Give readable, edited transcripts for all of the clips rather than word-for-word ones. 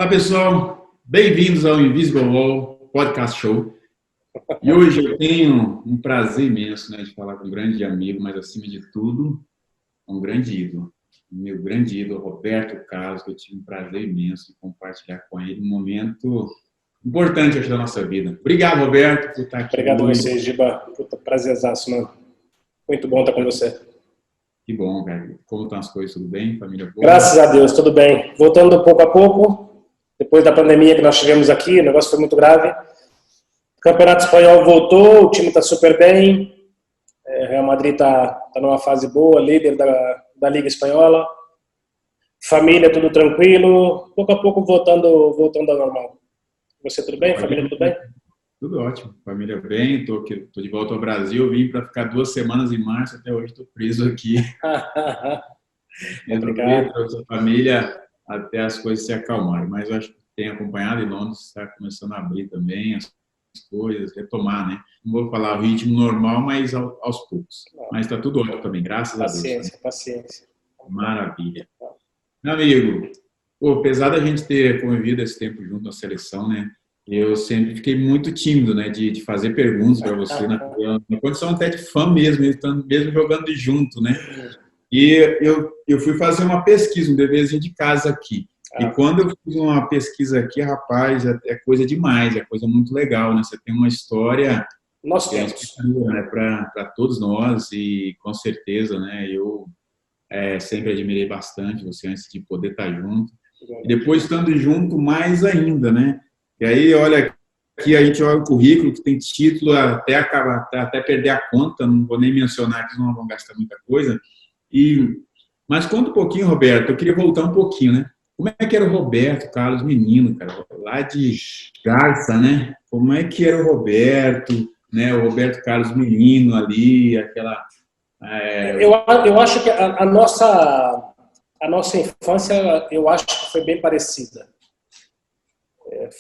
Olá, pessoal. Bem-vindos ao Invisible Wall Podcast Show. E hoje eu tenho um prazer imenso, de falar com um grande amigo, mas, acima de tudo, um grande ídolo. Meu grande ídolo, Roberto Carlos, que eu tive um prazer imenso de compartilhar com ele um momento importante da nossa vida. Obrigado, Roberto, por estar aqui. Obrigado a você, Giba. Puta, prazerzaço, mano. Muito bom estar com você. Que bom, cara. Como estão as coisas? Tudo bem? Família boa? Graças a Deus, tudo bem. Voltando pouco a pouco, depois da pandemia que nós tivemos aqui, o negócio foi muito grave. O Campeonato Espanhol voltou, o time está super bem. Real Madrid está numa fase boa, líder da Liga Espanhola. Família, tudo tranquilo. Pouco a pouco voltando ao normal. Você tudo bem? Família, tudo bem? Tudo ótimo. Família bem. Estou de volta ao Brasil. Vim para ficar 2 semanas em março. Até hoje estou preso aqui. Obrigado. A família até as coisas se acalmarem. Mas eu acho que tem acompanhado, e Londres está começando a abrir também as coisas, retomar, né? Não vou falar o ritmo normal, mas aos poucos. Mas está tudo ótimo também, graças a Deus. Paciência. Maravilha. Meu amigo, apesar da gente ter convivido esse tempo junto na seleção, né? Eu sempre fiquei muito tímido, né? De fazer perguntas para você, na condição até de fã mesmo, mesmo jogando junto, né? E eu fui fazer uma pesquisa, um deverzinho de casa aqui. E quando eu fiz uma pesquisa aqui, rapaz, é coisa demais, é coisa muito legal, né? Você tem uma história né, para todos nós e, com certeza, né? Eu sempre admirei bastante você antes de poder estar junto. E depois, estando junto, mais ainda, né? E aí, olha, aqui a gente olha o currículo, que tem título até perder a conta, não vou nem mencionar que não vão gastar muita coisa. Mas conta um pouquinho, Roberto, eu queria voltar um pouquinho, né? Como é que era o Roberto Carlos menino, cara? Lá de Garça, né? Como é que era o Roberto, né? O Roberto Carlos menino ali, aquela... Eu acho que a nossa infância, eu acho que foi bem parecida.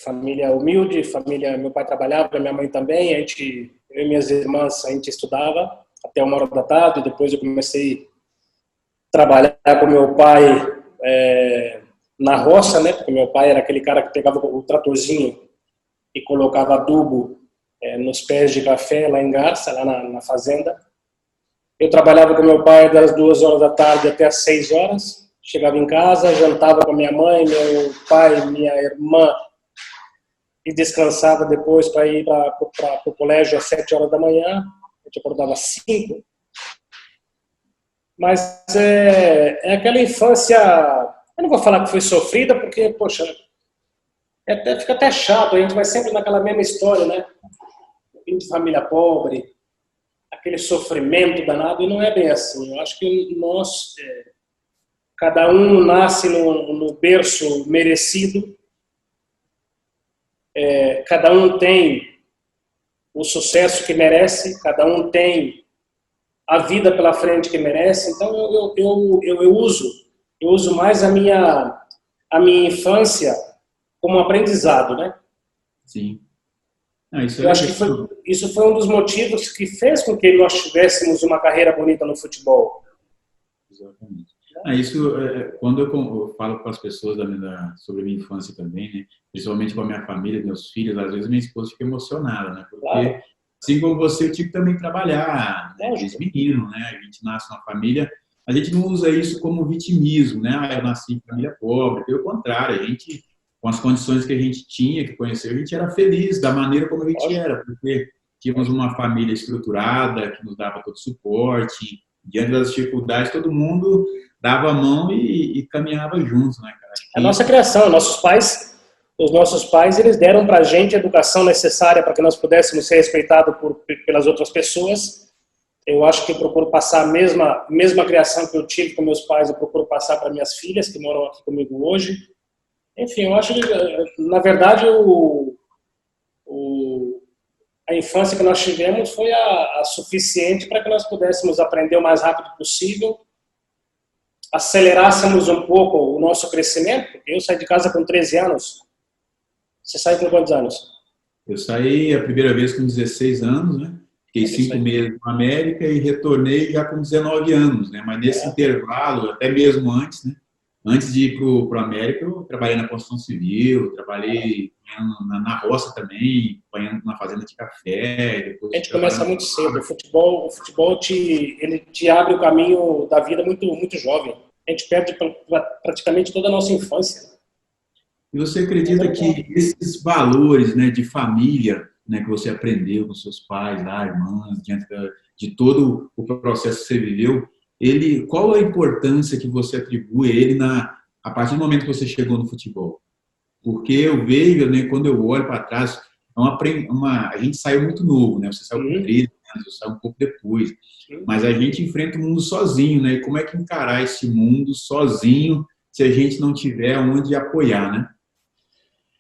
Família humilde, meu pai trabalhava, minha mãe também, eu e minhas irmãs, a gente estudava até 1h da tarde, depois eu comecei a trabalhar com meu pai na roça, né? Porque meu pai era aquele cara que pegava o tratorzinho e colocava adubo nos pés de café lá em Garça, lá na fazenda. Eu trabalhava com meu pai das 2h da tarde até as 6h, chegava em casa, jantava com minha mãe, meu pai, minha irmã, e descansava depois para ir para o colégio às 7h da manhã. A gente acordava às 5h. Mas aquela infância, eu não vou falar que foi sofrida, porque, poxa, fica até chato, a gente vai sempre naquela mesma história, né? Vim de família pobre, aquele sofrimento danado, e não é bem assim. Eu acho que nós, cada um nasce no berço merecido, cada um tem o sucesso que merece, cada um tem a vida pela frente que merece. Então eu uso mais a minha infância como aprendizado, né? Sim. Eu acho que isso foi um dos motivos que fez com que nós tivéssemos uma carreira bonita no futebol. Exatamente. Quando eu falo com as pessoas sobre a minha infância também, né? Principalmente com a minha família, meus filhos, às vezes minha esposa fica emocionada, né? Porque, assim como você, eu tive que também trabalhar, né? Desde menino, né? A gente nasce numa família, a gente não usa isso como vitimismo, né? Eu nasci em família pobre, pelo contrário, a gente, com as condições que a gente tinha, que conheceu, a gente era feliz da maneira como a gente era, porque tínhamos uma família estruturada, que nos dava todo suporte, diante das dificuldades, todo mundo dava a mão e caminhava juntos, né, cara? A nossa criação, os nossos pais, eles deram pra gente a educação necessária para que nós pudéssemos ser respeitados pelas outras pessoas. Eu acho que eu procuro passar a mesma criação que eu tive com meus pais, eu procuro passar para minhas filhas, que moram aqui comigo hoje. Enfim, eu acho que, na verdade, a infância que nós tivemos foi a suficiente para que nós pudéssemos aprender o mais rápido possível, acelerássemos um pouco o nosso crescimento. Eu saí de casa com 13 anos. Você saiu com quantos anos? Eu saí a primeira vez com 16 anos, né? Fiquei 5 meses na América e retornei já com 19 anos, né? Mas nesse intervalo, até mesmo antes, né? antes de ir para o América, eu trabalhei na construção civil, trabalhei na roça também, apanhando na fazenda de café. Depois A gente começa muito cedo. O futebol ele te abre o caminho da vida muito, muito jovem. A gente perde praticamente toda a nossa infância. E você acredita que esses valores, né, de família, né, que você aprendeu com seus pais, lá, irmãs, diante de todo o processo que você viveu, qual a importância que você atribui a ele a partir do momento que você chegou no futebol? Porque eu vejo, né, quando eu olho para trás, a gente saiu muito novo, né? Você saiu com 13 anos, eu saí um pouco depois. Mas a gente enfrenta o mundo sozinho, né? E como é que encarar esse mundo sozinho se a gente não tiver onde apoiar, né?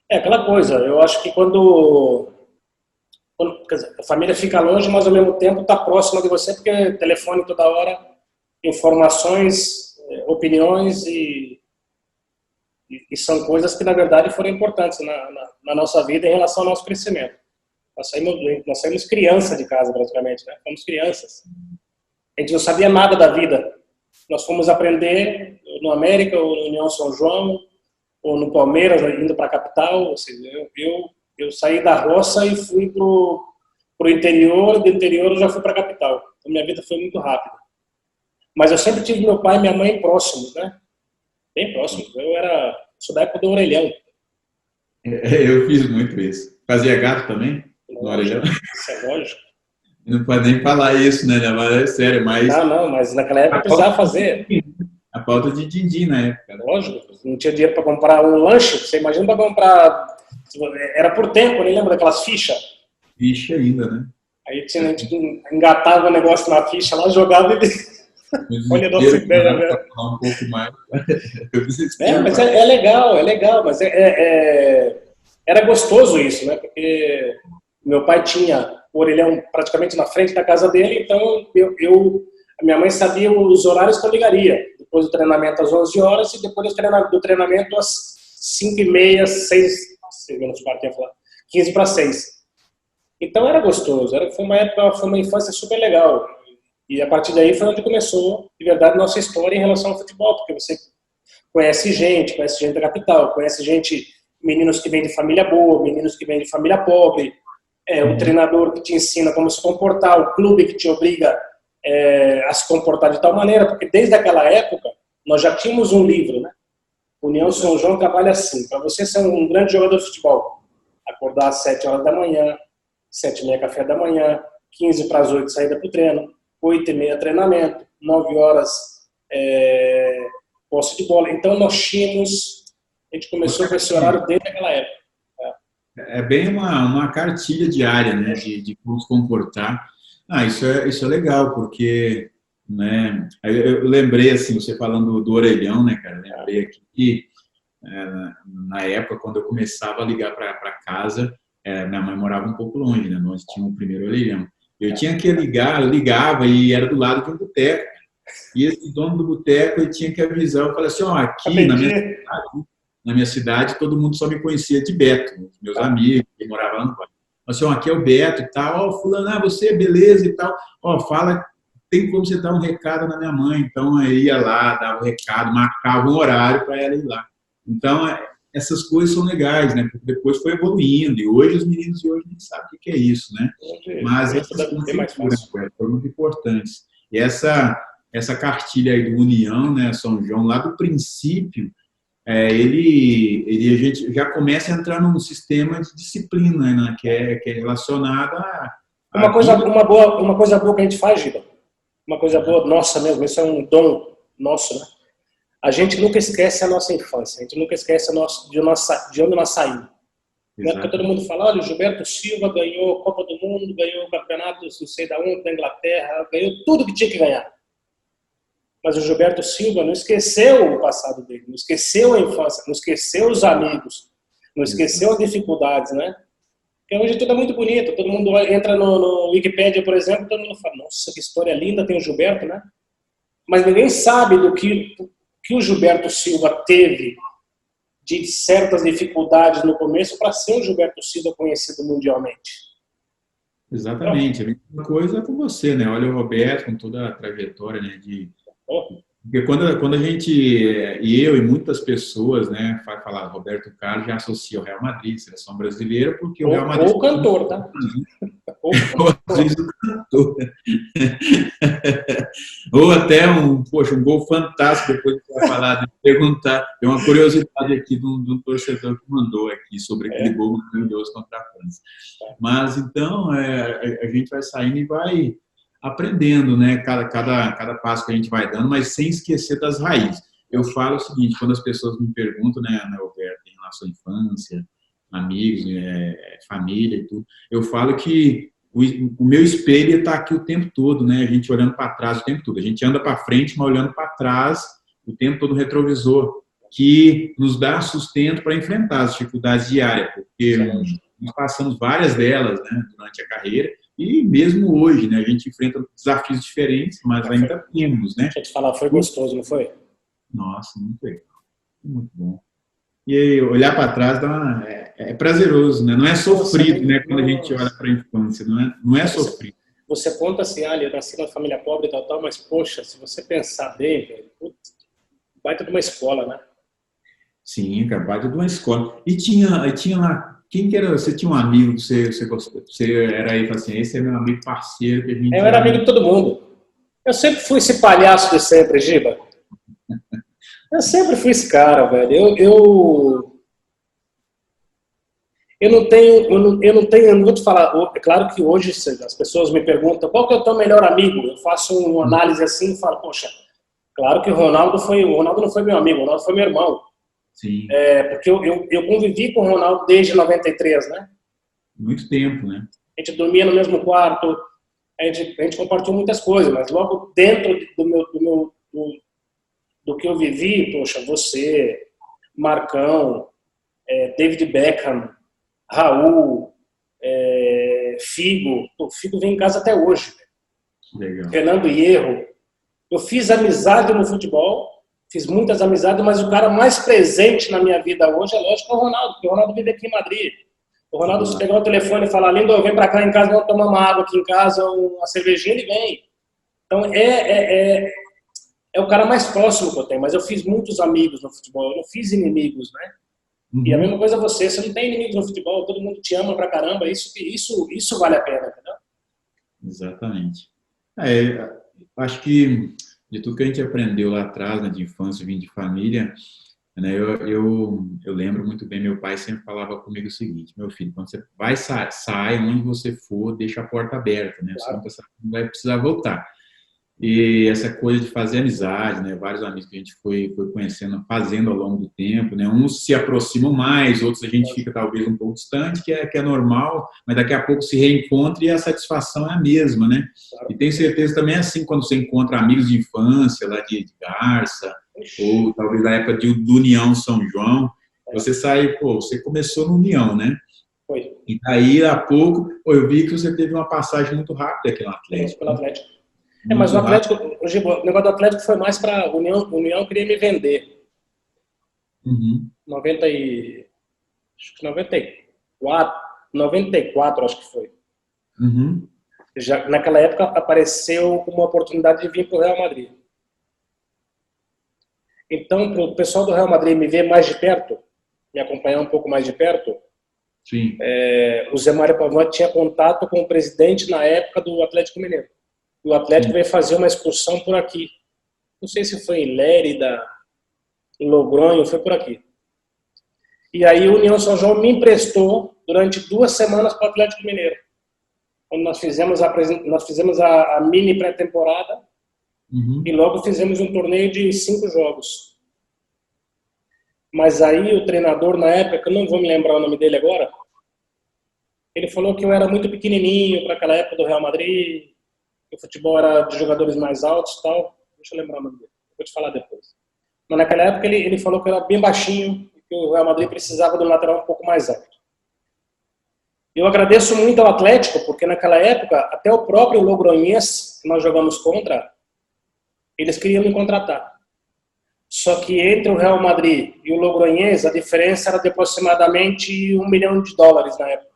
É aquela coisa, eu acho que quando quer dizer, a família fica longe, mas ao mesmo tempo está próxima de você, porque telefone toda hora, informações, opiniões e são coisas que, na verdade, foram importantes na nossa vida em relação ao nosso crescimento. Nós saímos criança de casa, praticamente, né? Fomos crianças. A gente não sabia nada da vida. Nós fomos aprender no América, ou no União São João, ou no Palmeiras, indo para a capital. Ou seja, eu saí da roça e fui para o interior, do interior eu já fui para a capital. Então, minha vida foi muito rápida. Mas eu sempre tive meu pai e minha mãe próximos, né? Bem próximos. Sou da época do orelhão. Eu fiz muito isso. Fazia gato também? No orelhão? Isso é lógico. Não pode nem falar isso, né? Mas é sério, mas... Não, mas naquela época eu precisava fazer. A falta de din-din na época. Né? Lógico, não tinha dinheiro para comprar um lanche. Você imagina para comprar... Era por tempo, nem lembra daquelas fichas? Ficha ainda, né? Aí a gente engatava o negócio na ficha lá, jogava e... Olha a nossa ideia, né? Um pouco mais. Mas é legal, mas era gostoso isso, né? Porque meu pai tinha o orelhão praticamente na frente da casa dele, então a minha mãe sabia os horários que eu ligaria. Depois do treinamento às 11 horas e depois do treinamento às 5h30, 6, 15 para 6. Então era gostoso, foi uma infância super legal. E a partir daí foi onde começou, de verdade, nossa história em relação ao futebol, porque você conhece gente da capital, conhece meninos que vêm de família boa, meninos que vêm de família pobre, o treinador que te ensina como se comportar, o clube que te obriga a se comportar de tal maneira, porque desde aquela época nós já tínhamos um livro, né? União São João trabalha assim, para você ser um grande jogador de futebol, acordar às 7 horas da manhã, 7h30 café da manhã, 15 para as 8 saída para o treino, 8h30 treinamento, 9 horas posse de bola. Então a gente começou com esse horário desde aquela época. É bem uma cartilha diária, né, de como se comportar. Isso é legal, porque, né, eu lembrei, assim, você falando do orelhão, né, cara, lembrei aqui que, na época, quando eu começava a ligar para casa, minha mãe morava um pouco longe, né, onde tinha o primeiro orelhão. Eu tinha que ligar, eu ligava e era do lado de um boteco. E esse dono do boteco, ele tinha que avisar, eu falei assim, aqui na minha cidade, todo mundo só me conhecia de Beto, meus amigos que moravam lá no bairro. Assim, aqui é o Beto e tal, fulano, você, beleza e tal. Fala, tem como você dar um recado na minha mãe. Então, eu ia lá, dava o recado, marcava um horário para ela ir lá. Então, essas coisas são legais, né? Porque depois foi evoluindo, e hoje os meninos de hoje não sabem o que é isso, né? Mas essas coisas foram muito importantes. E essa cartilha aí do União, né, São João, lá do princípio, a gente já começa a entrar num sistema de disciplina, né, que é relacionada uma coisa boa que a gente faz, Giba, uma coisa boa nossa mesmo, isso é um dom nosso, né? A gente nunca esquece a nossa infância, a gente nunca esquece de onde nós saímos. Né? Porque todo mundo fala, olha, o Gilberto Silva ganhou a Copa do Mundo, ganhou o campeonato, não sei da onde, da Inglaterra, ganhou tudo que tinha que ganhar. Mas o Gilberto Silva não esqueceu o passado dele, não esqueceu a infância, não esqueceu os amigos, não esqueceu as dificuldades, né? Porque hoje tudo é muito bonito, todo mundo entra no Wikipedia, por exemplo, todo mundo fala, nossa, que história linda tem o Gilberto, né? Mas ninguém sabe do que o Gilberto Silva teve de certas dificuldades no começo para ser o Gilberto Silva conhecido mundialmente. Exatamente. A mesma coisa com você, né? Olha o Roberto com toda a trajetória, né, de Porque quando a gente, e eu e muitas pessoas, né, vai falar, Roberto Carlos já associa o Real Madrid, seleção brasileira, porque o Real Madrid... Ou cantor, tá? Ou às vezes o cantor. Ou até um gol fantástico, depois que vai falar, de perguntar. Tem uma curiosidade aqui de um torcedor que mandou aqui sobre aquele gol maravilhoso contra a França. Mas, então, a gente vai saindo e vai aprendendo, né? Cada passo que a gente vai dando, mas sem esquecer das raízes. Eu falo o seguinte, quando as pessoas me perguntam, né, Alberto, em relação à infância, amigos, família e tudo, eu falo que o meu espelho está aqui o tempo todo, né? A gente olhando para trás o tempo todo. A gente anda para frente, mas olhando para trás o tempo todo no retrovisor, que nos dá sustento para enfrentar as dificuldades diárias, porque nós passamos várias delas, né, durante a carreira, e mesmo hoje, né, a gente enfrenta desafios diferentes, mas ainda temos, né? Deixa eu te falar, foi gostoso, não foi? Nossa, muito legal. Muito bom. E aí, olhar para trás é prazeroso, né? Não é sofrido, né? Quando a gente olha para a infância, não é sofrido. Você conta assim, eu nasci numa família pobre e tal, mas, poxa, se você pensar bem, velho, baita de uma escola, né? Sim, baita de uma escola. E tinha lá, quem que era? Você tinha um amigo que você gostou? Você era aí, assim, esse é meu amigo parceiro que a gente... Eu era amigo de todo mundo. Eu sempre fui esse palhaço de sempre, Giba. Eu sempre fui esse cara, velho. Eu não vou te falar. É claro que hoje as pessoas me perguntam qual que é o teu melhor amigo. Eu faço uma análise assim e falo, poxa, claro que o Ronaldo não foi meu amigo, o Ronaldo foi meu irmão. Sim. Porque eu convivi com o Ronaldo desde 93, né? Muito tempo, né? A gente dormia no mesmo quarto, a gente compartilhou muitas coisas, mas logo dentro do que eu vivi, poxa, você, Marcão, David Beckham, Raul, Figo. O Figo vem em casa até hoje. Legal. Fernando Hierro. Eu fiz amizade no futebol, fiz muitas amizades, mas o cara mais presente na minha vida hoje é lógico é o Ronaldo, porque o Ronaldo vive aqui em Madrid. O Ronaldo, se pegar o telefone e falar, Lindo, vem pra cá em casa, vamos tomar uma água aqui em casa, uma cervejinha, ele vem. Então, é o cara mais próximo que eu tenho, mas eu fiz muitos amigos no futebol, eu não fiz inimigos, né? Uhum. E a mesma coisa você não tem inimigos no futebol, todo mundo te ama pra caramba, isso vale a pena, entendeu? Exatamente. Acho que de tudo que a gente aprendeu lá atrás, né, de infância, vindo de família, né, eu lembro muito bem, meu pai sempre falava comigo o seguinte, meu filho, quando você vai sai onde você for, deixa a porta aberta, né? Claro. Você não vai precisar voltar. E essa coisa de fazer amizade, né? Vários amigos que a gente foi conhecendo, fazendo ao longo do tempo, né? Uns se aproximam mais, outros a gente fica talvez um pouco distante, que é normal, mas daqui a pouco se reencontra e a satisfação é a mesma, né? E tenho certeza também assim, quando você encontra amigos de infância, lá de Garça, ou talvez da época do União São João, você sai, você começou no União, né? Foi. E daí, a pouco, eu vi que você teve uma passagem muito rápida aqui no Atlético. Pelo Atlético. Mas o Atlético, o negócio do Atlético foi mais para a União queria me vender. Uhum. 94, acho que foi. Uhum. Já, naquela época apareceu uma oportunidade de vir para o Real Madrid. Então, para o pessoal do Real Madrid me ver mais de perto, me acompanhar um pouco mais de perto, sim. O Zé Mário Pavão tinha contato com o presidente na época do Atlético Mineiro. E o Atlético veio fazer uma excursão por aqui. Não sei se foi em Lérida, em Logronho, foi por aqui. E aí o União São João me emprestou durante 2 semanas para o Atlético Mineiro. Quando nós fizemos a mini pré-temporada, uhum. E logo fizemos um torneio de 5 jogos. Mas aí o treinador na época, eu não vou me lembrar o nome dele agora, ele falou que eu era muito pequenininho para aquela época do Real Madrid, que o futebol era de jogadores mais altos e tal. Deixa eu lembrar o nome dele, vou te falar depois. Mas naquela época ele falou que eu era bem baixinho e que o Real Madrid precisava de um lateral um pouco mais alto. Eu agradeço muito ao Atlético, porque naquela época, até o próprio Logroñés, que nós jogamos contra, eles queriam me contratar. Só que entre o Real Madrid e o Logroñés, a diferença era de aproximadamente $1 milhão na época.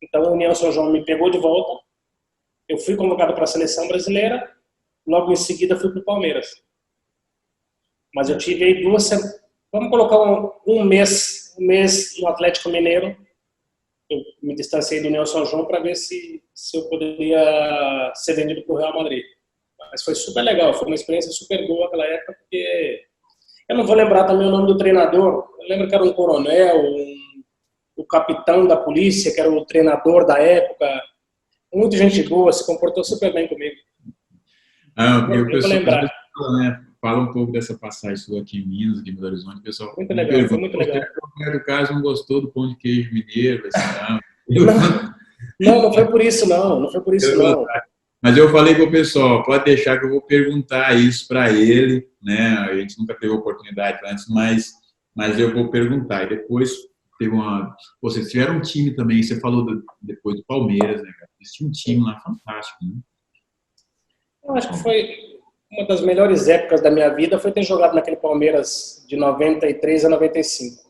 Então, a União São João me pegou de volta. Eu fui convocado para a seleção brasileira. Logo em seguida, fui para o Palmeiras. Mas eu tive aí vamos colocar um mês no Atlético Mineiro. Eu me distanciei do Nelson João para ver se eu poderia ser vendido para o Real Madrid. Mas foi super legal, foi uma experiência super boa naquela época, porque eu não vou lembrar também o nome do treinador. Eu lembro que era um coronel, o capitão da polícia, que era o treinador da época. Muita gente boa, se comportou super bem comigo. Eu vou lembrar. Fala um pouco dessa passagem sua aqui em Minas, aqui em Belo Horizonte, pessoal. Muito legal, foi muito legal. O do caso não gostou do pão de queijo mineiro, não foi por isso não, Mas eu falei para o pessoal, pode deixar que eu vou perguntar isso para ele, né? A gente nunca teve oportunidade antes, mas eu vou perguntar. E depois teve vocês tiveram um time também, você falou depois do Palmeiras, né, cara? Eles tinham um time lá fantástico, né? Eu acho que foi uma das melhores épocas da minha vida, foi ter jogado naquele Palmeiras de 93 a 95.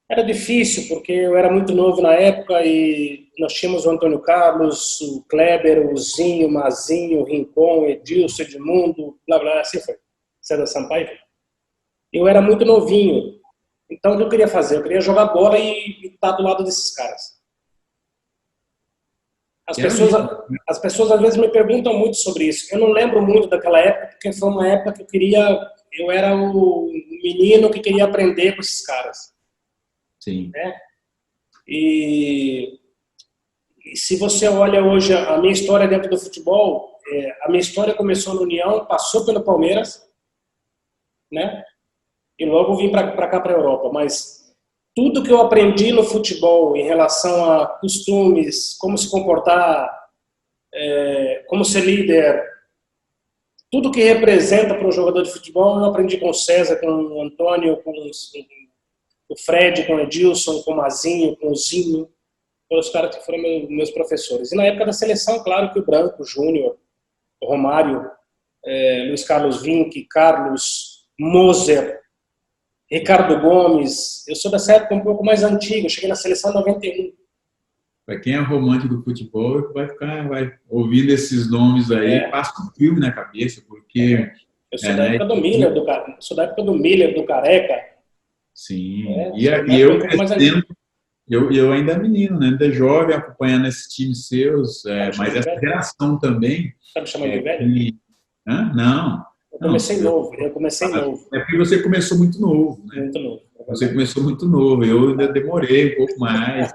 Era difícil, porque eu era muito novo na época e nós tínhamos o Antônio Carlos, o Kleber, o Zinho, o Mazinho, o Rincon, o Edilson, o Edmundo, blá blá, assim foi. César Sampaio. Eu era muito novinho, então o que eu queria fazer? Eu queria jogar bola e estar do lado desses caras. As pessoas às vezes me perguntam muito sobre isso. Eu não lembro muito daquela época, porque foi uma época que eu era o menino que queria aprender com esses caras. Sim. Né? E se você olha hoje a minha história dentro do futebol, a minha história começou no União, passou pelo Palmeiras, né? E logo vim para cá, para a Europa. Mas tudo que eu aprendi no futebol em relação a costumes, como se comportar, como ser líder, tudo que representa para um jogador de futebol, eu aprendi com o César, com o Antônio, com o Fred, com o Edilson, com o Mazinho, com o Zinho, todos os caras que foram meus professores. E na época da seleção, claro que o Branco, o Júnior, o Romário, Luiz Carlos Vinck, Carlos, Moser, Ricardo Gomes. Eu sou dessa época um pouco mais antiga, eu cheguei na seleção em 91. Para quem é romântico do futebol, vai ouvindo esses nomes aí, passa um filme na cabeça, porque... Eu sou da época do Miller, sou da época do Miller, do Careca. Sim, e eu ainda menino, né? Ainda jovem, acompanhando esses times seus, mas essa geração também... Tá me chamando de velho? Não. Eu comecei novo. É porque você começou muito novo, né? Muito novo. Você começou muito novo, eu ainda demorei um pouco mais.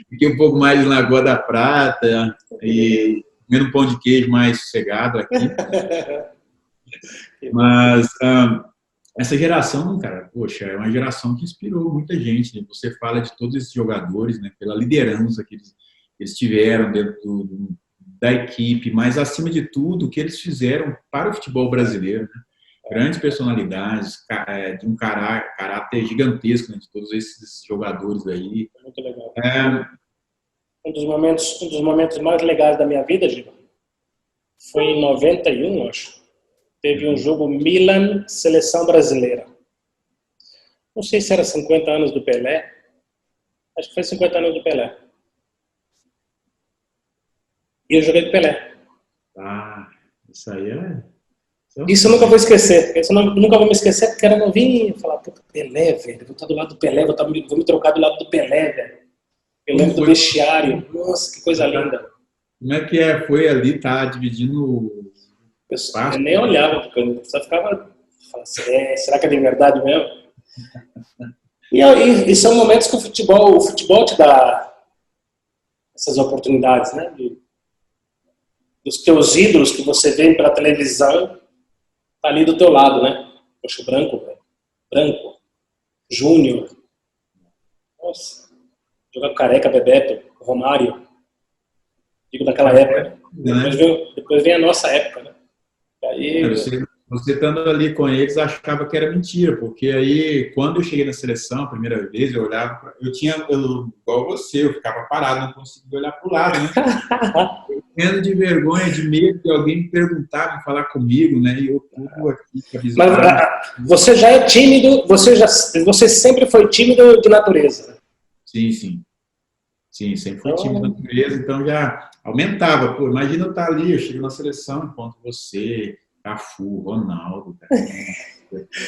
Fiquei um pouco mais na Lagoa da Prata e comendo pão de queijo mais sossegado aqui. Mas essa geração, cara, poxa, é uma geração que inspirou muita gente, né? Você fala de todos esses jogadores, né? Pela liderança que eles tiveram dentro da equipe, mas acima de tudo, o que eles fizeram para o futebol brasileiro, né? Grandes personalidades, de um caráter gigantesco, né, de todos esses jogadores aí. Muito legal. Um dos momentos mais legais da minha vida, Giba, foi em 91, acho. Teve um jogo Milan, seleção brasileira. Não sei se era 50 anos do Pelé. Acho que foi 50 anos do Pelé. E eu joguei com o Pelé. Isso aí Isso eu nunca vou esquecer. Nunca vou me esquecer porque era novinho. Falar, puta, Pelé, velho. Vou estar do lado do Pelé, vou me trocar do lado do Pelé, velho. Eu lembro do vestiário. Nossa, que coisa linda. Como é que foi ali, tá dividindo eu nem olhava, porque eu só ficava... será que é de verdade mesmo? E são momentos que o futebol te dá essas oportunidades, né? Dos teus ídolos que você vê pela televisão, tá ali do teu lado, né? Poxa, Branco, Júnior, nossa, jogar Careca, Bebeto, Romário, digo daquela época. Depois vem a nossa época, né? Aí, você estando ali com eles achava que era mentira, porque aí quando eu cheguei na seleção a primeira vez, eu olhava, igual você, eu ficava parado, não conseguia olhar para o lado, né? Eu tendo de vergonha, de medo de alguém me perguntar, me falar comigo, né? E eu tudo aqui, mas você já é tímido, você sempre foi tímido de natureza? Sim, sempre fui tímido de natureza, então já aumentava. Pô, imagina eu estar ali, eu chego na seleção, encontro você, Cafu, Ronaldo, cara.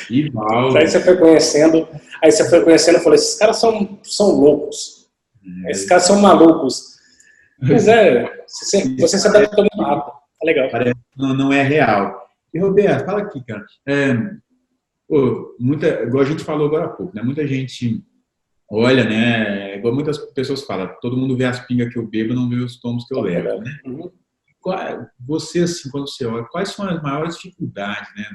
Ivaldo. Aí você foi conhecendo e falou, esses caras são loucos. Esses caras são malucos. Mas você se adaptou muito rápido. Tá legal. Não é real. E, Roberto, fala aqui, cara. Igual a gente falou agora há pouco, né? Muita gente olha, né? Igual muitas pessoas falam, todo mundo vê as pingas que eu bebo, não vê os tomos que eu levo, né? Você, assim, quando você olha, quais são as maiores dificuldades, né,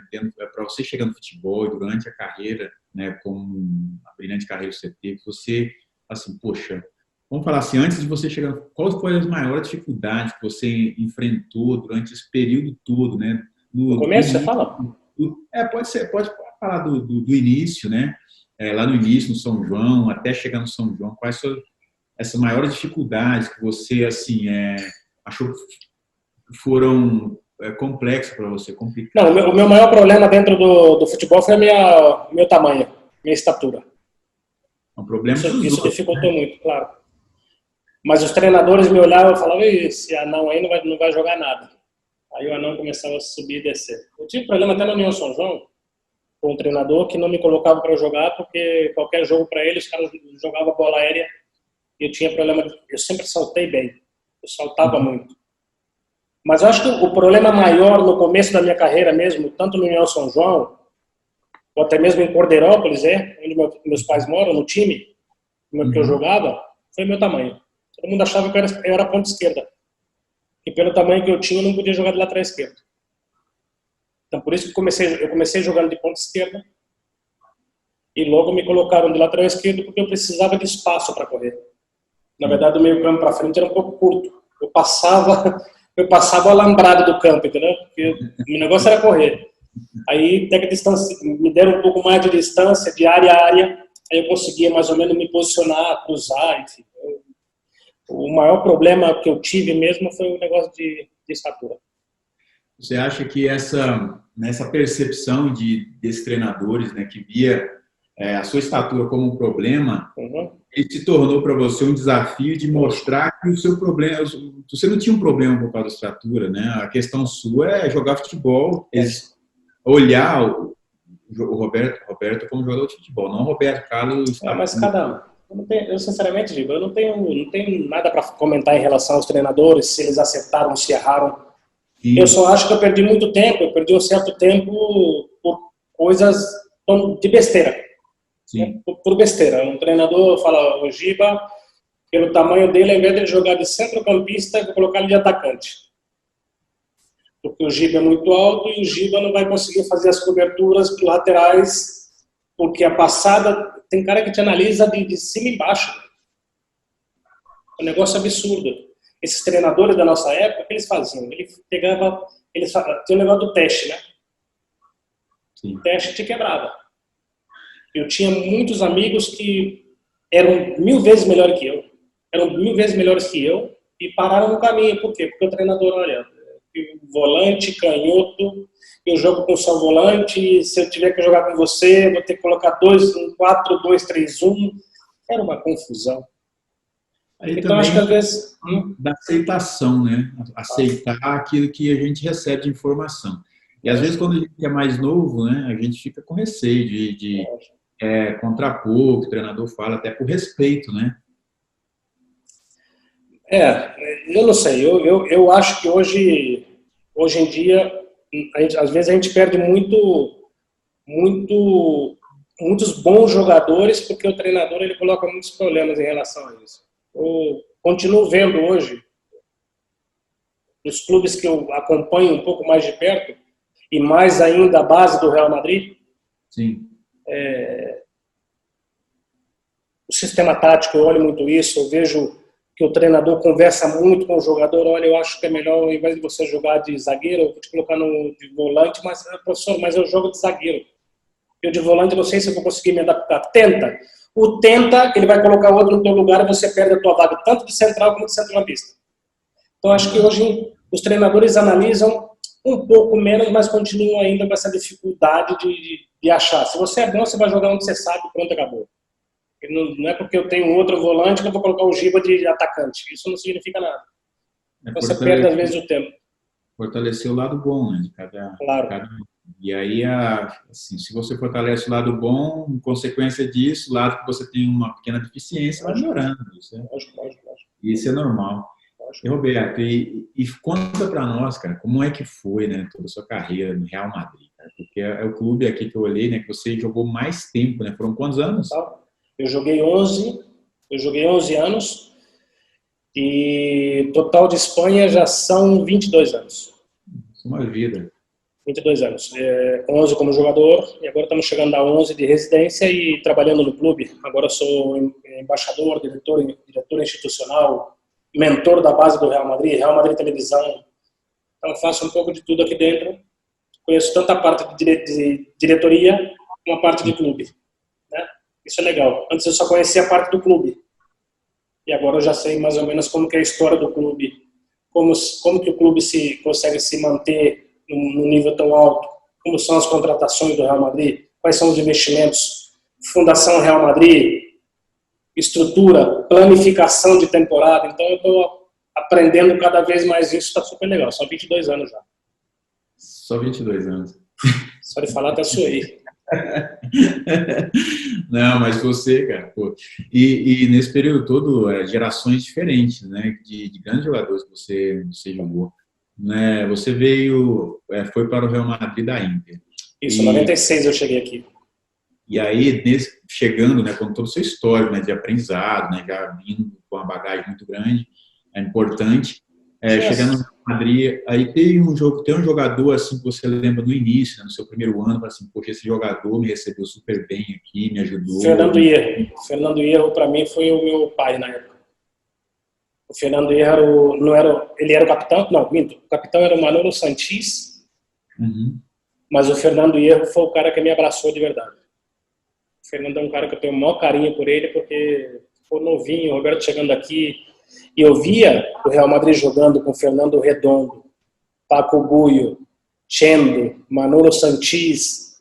para você chegar no futebol e durante a carreira, né, como a brilhante carreira que você teve, você, assim, poxa, vamos falar assim, antes de você chegar, quais foram as maiores dificuldades que você enfrentou durante esse período todo, né? No começo, você fala? Pode ser, pode falar do início, né? Lá no início, no São João, até chegar no São João, quais são essas maiores dificuldades que você, assim, achou foram complexos para você, complicados? Não, o meu maior problema dentro do futebol foi meu tamanho, minha estatura. Um problema isso dificultou muito, claro. Mas os treinadores me olhavam e falavam, esse anão aí não vai jogar nada. Aí o anão começava a subir e descer. Eu tive problema até na União São João, com um treinador que não me colocava para jogar, porque qualquer jogo para ele, os caras jogavam bola aérea e eu tinha problema. Eu sempre saltei bem, eu saltava muito. Mas eu acho que o problema maior no começo da minha carreira mesmo, tanto no União São João, ou até mesmo em Cordeirópolis, onde meus pais moram, no time que eu jogava, foi meu tamanho. Todo mundo achava que eu era ponta esquerda. E pelo tamanho que eu tinha, eu não podia jogar de lateral esquerdo. Então, por isso que eu comecei jogando de ponta esquerda e logo me colocaram de lateral esquerdo porque eu precisava de espaço para correr. Na verdade, o meio campo para frente era um pouco curto. Eu passava o alambrado do campo, entendeu? Porque o negócio era correr. Aí, até que a distância, me deram um pouco mais de distância, de área a área, aí eu conseguia mais ou menos me posicionar, cruzar, enfim. O maior problema que eu tive mesmo foi o negócio de estatura. Você acha que nessa percepção desses treinadores, né, que via a sua estatura como um problema, ele se tornou para você um desafio de mostrar que o seu problema, você não tinha um problema por causa da estatura, né? A questão sua é jogar futebol, olhar o Roberto como jogador de futebol, não o Roberto Carlos. Mas eu sinceramente digo, eu não tenho nada para comentar em relação aos treinadores, se eles acertaram, se erraram. Sim. Eu só acho que eu perdi muito tempo, eu perdi um certo tempo por coisas de besteira. Sim. Por besteira. Um treinador fala, o Giba, pelo tamanho dele, ao invés de ele jogar de centrocampista, eu vou colocar ele de atacante. Porque o Giba é muito alto e o Giba não vai conseguir fazer as coberturas para laterais, porque a passada, tem cara que te analisa de cima e embaixo. É um negócio absurdo. Esses treinadores da nossa época, o que eles faziam? Tinha o negócio do teste, né? Sim. O teste te quebrava. Eu tinha muitos amigos que eram 1000 vezes melhores que eu. E pararam no caminho. Por quê? Porque o treinador, olha, volante, canhoto, eu jogo com só volante, se eu tiver que jogar com você, eu vou ter que colocar 4-2-3-1. Era uma confusão. Aí então, acho que às vezes... Da aceitação, né? Aceitar aquilo que a gente recebe de informação. E às vezes, quando a gente é mais novo, né, a gente fica com receio de contrapor o que o treinador fala, até por respeito, né? Eu não sei. Eu acho que hoje em dia, às vezes a gente perde muitos bons jogadores porque o treinador ele coloca muitos problemas em relação a isso. Eu continuo vendo hoje, nos clubes que eu acompanho um pouco mais de perto, e mais ainda a base do Real Madrid, sim. O sistema tático, eu olho muito isso, eu vejo que o treinador conversa muito com o jogador, olha, eu acho que é melhor, ao invés de você jogar de zagueiro, eu vou te colocar de volante, mas, professor, mas eu jogo de zagueiro. Eu de volante, não sei se eu vou conseguir me adaptar. Tenta. Ele vai colocar outro no teu lugar e você perde a tua vaga, tanto de central como de centrocampista. Então, acho que hoje os treinadores analisam um pouco menos, mas continuam ainda com essa dificuldade de achar. Se você é bom, você vai jogar onde você sabe, pronto, acabou. Não é porque eu tenho outro volante que eu vou colocar o Giba de atacante. Isso não significa nada. Você perde, às vezes, o tempo. Fortalecer o lado bom, né? De cada... Claro. E aí, assim, se você fortalece o lado bom, em consequência disso, o lado que você tem uma pequena deficiência, vai melhorando. Isso é normal. E, Roberto, e conta para nós, cara, como é que foi, né, toda a sua carreira no Real Madrid, cara? Porque é o clube aqui que eu olhei, né, que você jogou mais tempo, né? Foram quantos anos? Eu joguei 11 anos e total de Espanha já são 22 anos. Uma vida. 22 anos. 11 como jogador e agora estamos chegando a 11 de residência e trabalhando no clube. Agora sou embaixador, diretor institucional, mentor da base do Real Madrid Televisão. Então faço um pouco de tudo aqui dentro. Conheço tanto a parte de diretoria como a parte de clube, né? Isso é legal. Antes eu só conhecia a parte do clube. E agora eu já sei mais ou menos como que é a história do clube, como que o clube consegue se manter num nível tão alto, como são as contratações do Real Madrid, quais são os investimentos, Fundação Real Madrid, estrutura, planificação de temporada. Então eu estou aprendendo cada vez mais isso, está super legal. São 22 anos já. Só 22 anos. Só de falar até suei. Não, mas você, cara, pô, e nesse período todo, gerações diferentes, né, de grandes jogadores que você jogou, né, você foi para o Real Madrid da Inter. Isso, em 96 eu cheguei aqui. E aí, chegando, né, com todo o seu histórico, né, de aprendizado, né, já vindo com uma bagagem muito grande, importante, chegando no Madrid, aí tem um jogador assim que você lembra no início, né, no seu primeiro ano, assim, poxa, esse jogador me recebeu super bem aqui, me ajudou. Fernando Hierro para mim foi o meu pai na época. O Fernando Hierro ele era o capitão, não, minto, o capitão era o Manolo Santis, mas o Fernando Hierro foi o cara que me abraçou de verdade. O Fernando é um cara que eu tenho o maior carinho por ele, porque ficou novinho, o Roberto chegando aqui, e eu via o Real Madrid jogando com Fernando Redondo, Paco Bullo, Chendo, Manolo Santis,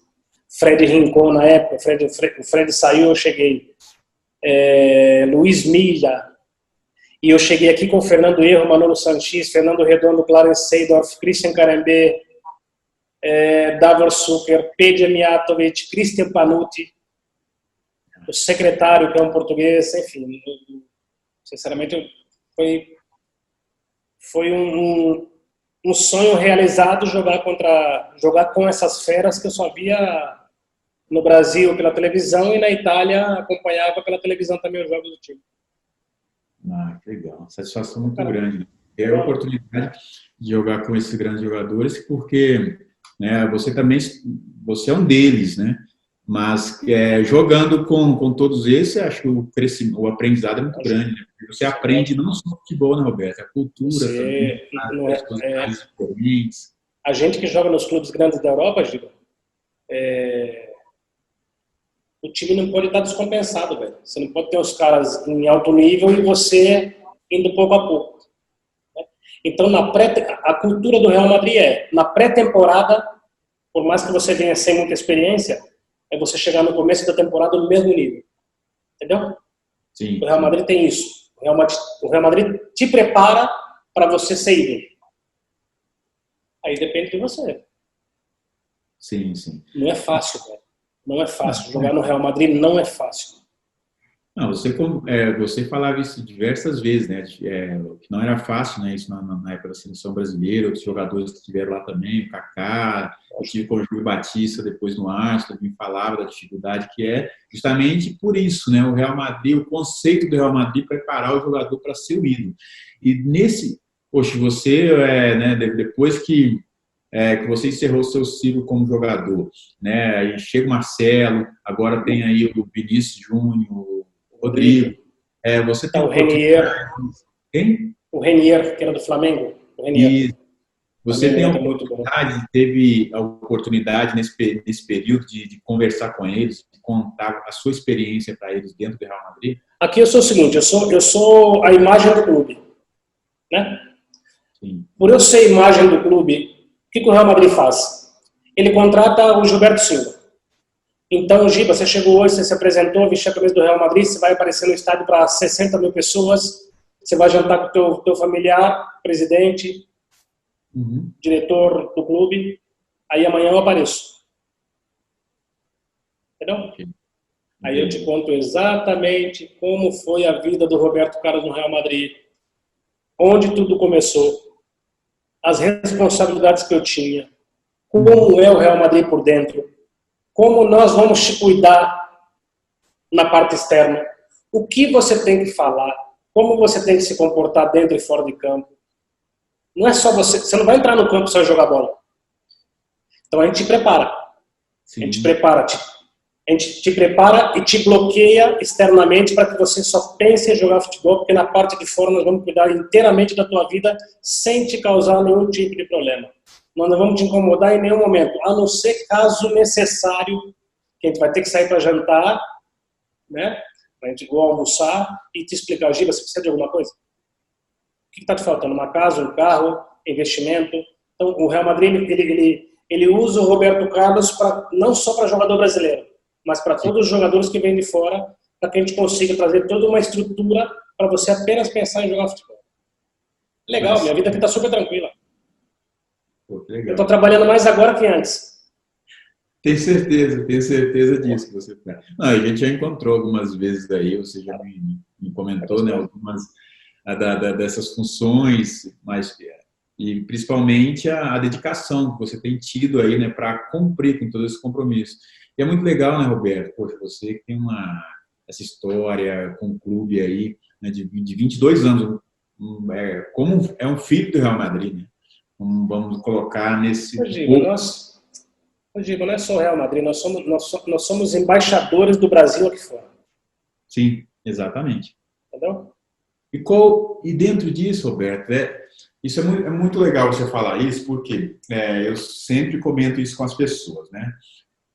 Fred Rincón na época, o Fred saiu, eu cheguei, Luiz Milla, e eu cheguei aqui com o Fernando Hierro, Manolo Santis, Fernando Redondo, Clarence Seedorf, Christian Carembé, Davor Suker, Pedro Mijatovic, Christian Panucci, o secretário, que é um português, enfim, sinceramente foi um sonho realizado jogar com essas feras que eu só via no Brasil pela televisão e na Itália acompanhava pela televisão também os jogos do time. Que legal, satisfação muito grande, né? É a oportunidade de jogar com esses grandes jogadores, porque, né, você é um deles, né? Mas jogando com todos esses, acho que o aprendizado é muito grande, né? Você aprende não só futebol, né, Roberto? A cultura também, as coisas diferentes. A gente que joga nos clubes grandes da Europa, Giba, o time não pode estar descompensado, velho. Você não pode ter os caras em alto nível e você indo pouco a pouco. Né? Então, a cultura do Real Madrid na pré-temporada, por mais que você venha sem muita experiência, é você chegar no começo da temporada no mesmo nível. Entendeu? Sim. O Real Madrid tem isso. O Real Madrid te prepara para você ser ídolo. Aí depende de você. Sim, sim. Não é fácil, velho. Não é fácil. Jogar no Real Madrid não é fácil. Não, você falava isso diversas vezes, né? Que não era fácil, né? Isso na época da seleção brasileira, outros jogadores que estiveram lá também, o Kaká, eu tive com o Júlio Batista depois no Arsenal, me falava da dificuldade que é, justamente por isso, né? O Real Madrid, o conceito do Real Madrid preparar o jogador para ser o ídolo. E poxa, você, né? Depois que você encerrou o seu ciclo como jogador, né? Aí chega o Marcelo, agora tem aí o Vinícius Júnior, o Rodrigo. Você tem o Renier. Quem? O Renier, que era do Flamengo. E você teve a oportunidade nesse período de conversar com eles, de contar a sua experiência para eles dentro do Real Madrid? Aqui eu sou o seguinte, eu sou a imagem do clube, né? Sim. Por eu ser a imagem do clube, o que o Real Madrid faz? Ele contrata o Gilberto Silva. Então, Giba, você chegou hoje, você se apresentou, vestiu a camisa do Real Madrid, você vai aparecer no estádio para 60 mil pessoas, você vai jantar com o teu familiar, presidente, diretor do clube. aí amanhã eu apareço. Entendeu? Aí eu te conto exatamente como foi a vida do Roberto Carlos no Real Madrid, onde tudo começou, as responsabilidades que eu tinha, como é o Real Madrid por dentro, como nós vamos te cuidar na parte externa, o que você tem que falar, como você tem que se comportar dentro e fora de campo. Não é só você não vai entrar no campo só jogar bola. Então a gente te prepara. Sim. A gente te prepara e te bloqueia externamente para que você só pense em jogar futebol, porque na parte de fora nós vamos cuidar inteiramente da tua vida sem te causar nenhum tipo de problema. Nós não vamos te incomodar em nenhum momento, a não ser caso necessário, que a gente vai ter que sair para jantar, né? A gente vai almoçar e te explicar, Giba, você precisa de alguma coisa? O que está te faltando? Uma casa, um carro, investimento? Então, o Real Madrid, ele usa o Roberto Carlos não só para jogador brasileiro, mas para todos os jogadores que vêm de fora, para que a gente consiga trazer toda uma estrutura para você apenas pensar em jogar futebol. Legal, minha vida aqui está super tranquila. Pô, legal. Eu estou trabalhando mais agora que antes. Tenho certeza disso que você faz. Não, a gente já encontrou algumas vezes aí, você já me comentou, né, algumas dessas funções, mas e principalmente a dedicação que você tem tido aí, né, para cumprir com todo esse compromisso. E é muito legal, né, Roberto? Poxa, você que tem essa história com o clube aí, né, de 22 anos, como é um filho do Real Madrid, né? Vamos colocar nesse... Giba, não é só o Real Madrid, nós somos embaixadores do Brasil aqui fora. Sim, exatamente. Entendeu? E dentro disso, Roberto, isso é muito legal você falar isso, porque eu sempre comento isso com as pessoas, né?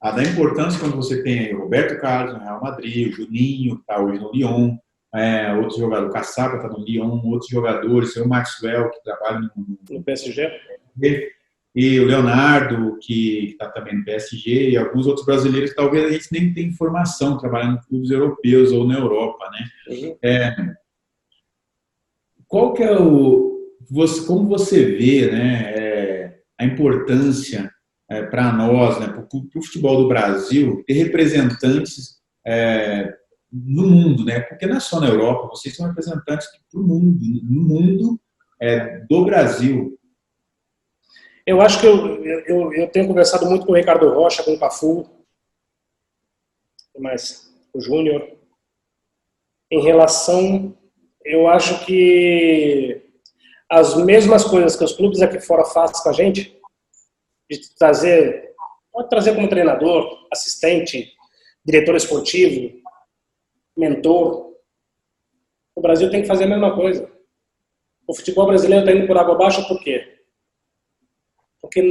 Da importância quando você tem aí o Roberto Carlos no Real Madrid, o Juninho, que está hoje no Lyon, outro jogador, o Caçapa está no Lyon, outros jogadores, o Maxwell, que trabalha no PSG, e o Leonardo, que está também no PSG, e alguns outros brasileiros que talvez a gente nem tenha informação trabalhando em clubes europeus ou na Europa, né? Uhum. Qual que é como você vê, né, a importância para nós, né, para o futebol do Brasil, ter representantes no mundo, né? Porque não é só na Europa, vocês são representantes para o mundo, no mundo do Brasil. Eu acho que eu tenho conversado muito com o Ricardo Rocha, com o Cafu, o Júnior, em relação, eu acho que as mesmas coisas que os clubes aqui fora fazem com a gente, de pode trazer como treinador, assistente, diretor esportivo, mentor, o Brasil tem que fazer a mesma coisa. O futebol brasileiro está indo por água abaixo por quê? Porque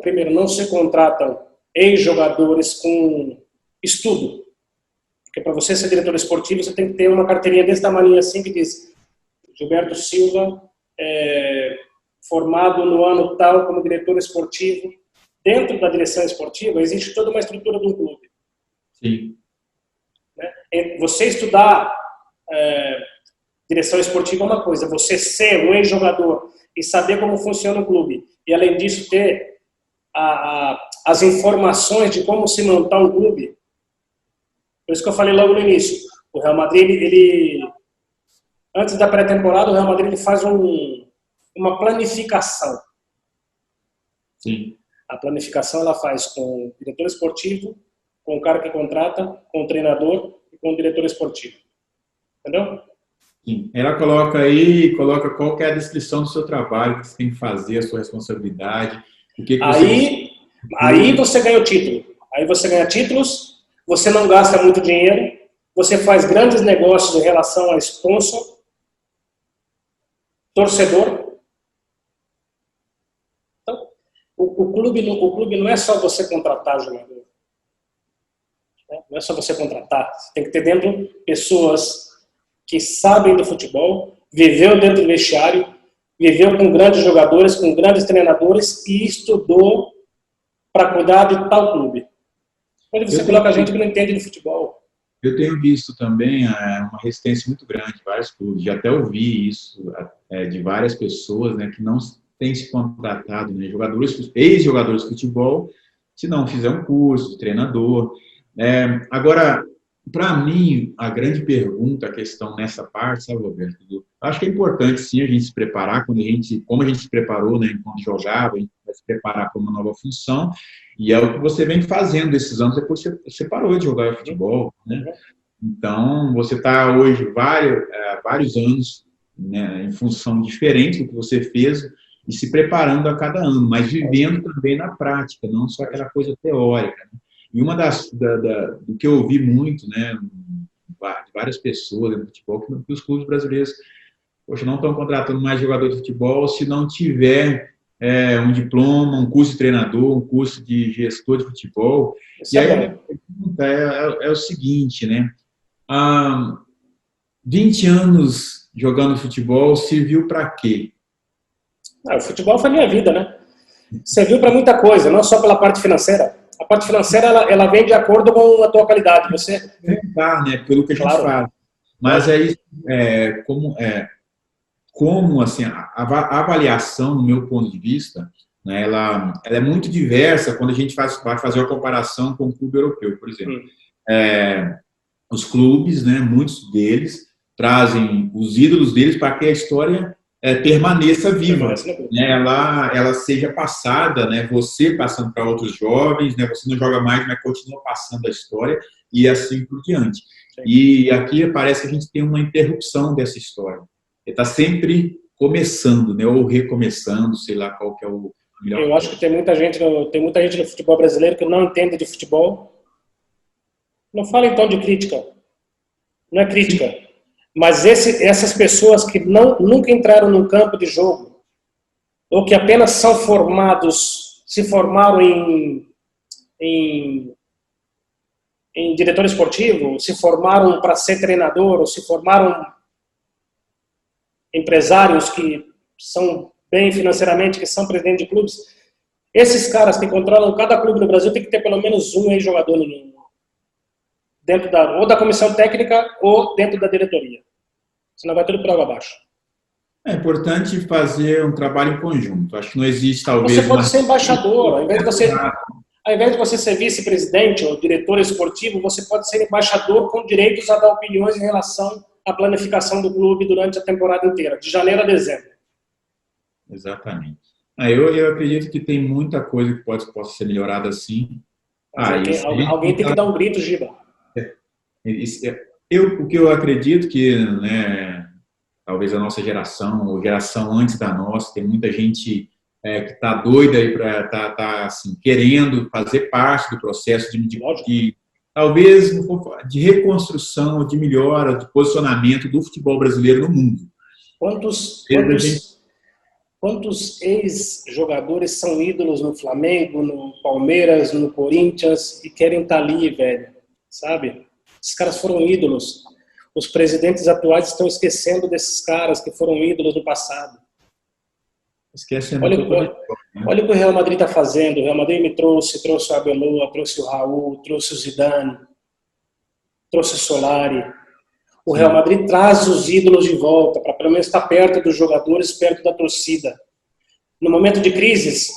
primeiro, não se contratam ex-jogadores com estudo. Porque para você ser diretor esportivo, você tem que ter uma carteirinha desse tamanho assim que diz Gilberto Silva, formado no ano tal como diretor esportivo. Dentro da direção esportiva, existe toda uma estrutura de um clube. Sim. Você estudar direção esportiva é uma coisa, você ser um ex-jogador e saber como funciona o clube, e além disso ter as informações de como se montar um clube. Por isso que eu falei logo no início, o Real Madrid, antes da pré-temporada, o Real Madrid faz uma planificação. Sim. A planificação ela faz com o diretor esportivo, com o cara que contrata, com o treinador e com o diretor esportivo. Entendeu? Sim. Ela coloca qual que é a descrição do seu trabalho, que você tem que fazer, a sua responsabilidade. Aí você ganha o título. Aí você ganha títulos, você não gasta muito dinheiro, você faz grandes negócios em relação a sponsor, torcedor. Então, o clube não é só você contratar jogador. Não é só você contratar. Você tem que ter dentro pessoas que sabem do futebol, viveu dentro do vestiário, viveu com grandes jogadores, com grandes treinadores e estudou para cuidar de tal clube. Quando você coloca gente que não entende de futebol. Eu tenho visto também uma resistência muito grande em vários clubes. Já até ouvi isso de várias pessoas, né, que não tem se contratado, né, ex-jogadores de futebol, se não fizer um curso de treinador. Agora, para mim, a grande pergunta, a questão nessa parte, sabe, Roberto? Acho que é importante, sim, a gente se preparar, como a gente se preparou, né, enquanto jogava, a gente vai se preparar para uma nova função, e é o que você vem fazendo esses anos depois que você parou de jogar futebol, né? Então, você está hoje vários anos, né, em função diferente do que você fez e se preparando a cada ano, mas vivendo também na prática, não só aquela coisa teórica, né? E uma do que eu ouvi muito, né, de várias pessoas no futebol, que os clubes brasileiros, poxa, não estão contratando mais jogador de futebol se não tiver um diploma, um curso de treinador, um curso de gestor de futebol. E aí a minha pergunta é o seguinte, né? Há 20 anos jogando futebol, serviu para quê? O futebol foi minha vida, né? Serviu para muita coisa, não só pela parte financeira. A parte financeira, ela vem de acordo com a tua qualidade. Você né, pelo que a gente faz. Mas aí, como assim, a avaliação, no meu ponto de vista, né, ela é muito diversa quando a gente vai fazer uma comparação com o clube europeu, por exemplo. Os clubes, né, muitos deles, trazem os ídolos deles para que a história permaneça viva, né? Ela seja passada, né? Você passando para outros jovens, né? Você não joga mais, mas continua passando a história e assim por diante. E aqui parece que a gente tem uma interrupção dessa história. Está sempre começando, né? Ou recomeçando, sei lá qual que é o melhor. Eu acho que tem muita gente no futebol brasileiro que não entende de futebol. Não fala então de crítica. Não é crítica. Sim. Mas essas pessoas que nunca entraram num campo de jogo, ou que apenas se formaram em diretor esportivo, se formaram para ser treinador, ou se formaram empresários que são bem financeiramente, que são presidentes de clubes, esses caras que controlam cada clube no Brasil tem que ter pelo menos um ex-jogador dentro ou da comissão técnica ou dentro da diretoria. Senão vai tudo por água abaixo. É importante fazer um trabalho em conjunto. Acho que não existe, talvez... Você pode ser embaixador. Ao invés de você ser vice-presidente ou diretor esportivo, você pode ser embaixador com direitos a dar opiniões em relação à planificação do clube durante a temporada inteira, de janeiro a dezembro. Exatamente. Eu acredito que tem muita coisa que possa ser melhorada assim. Alguém tem que dar um grito, Giba. O que eu acredito que, né, talvez a nossa geração, ou geração antes da nossa, tem muita gente que está doida aí para tá, assim, querendo fazer parte do processo de talvez de reconstrução, de melhora, de posicionamento do futebol brasileiro no mundo. Quantos ex-jogadores são ídolos no Flamengo, no Palmeiras, no Corinthians e querem estar ali, velho? Sabe? Esses caras foram ídolos. Os presidentes atuais estão esquecendo desses caras que foram ídolos no passado. Esquecendo. Olha o que o Real Madrid está fazendo. O Real Madrid me trouxe o Arbeloa, trouxe o Raul, trouxe o Zidane, trouxe o Solari. O Real Madrid traz os ídolos de volta, para pelo menos estar perto dos jogadores, perto da torcida. No momento de crise,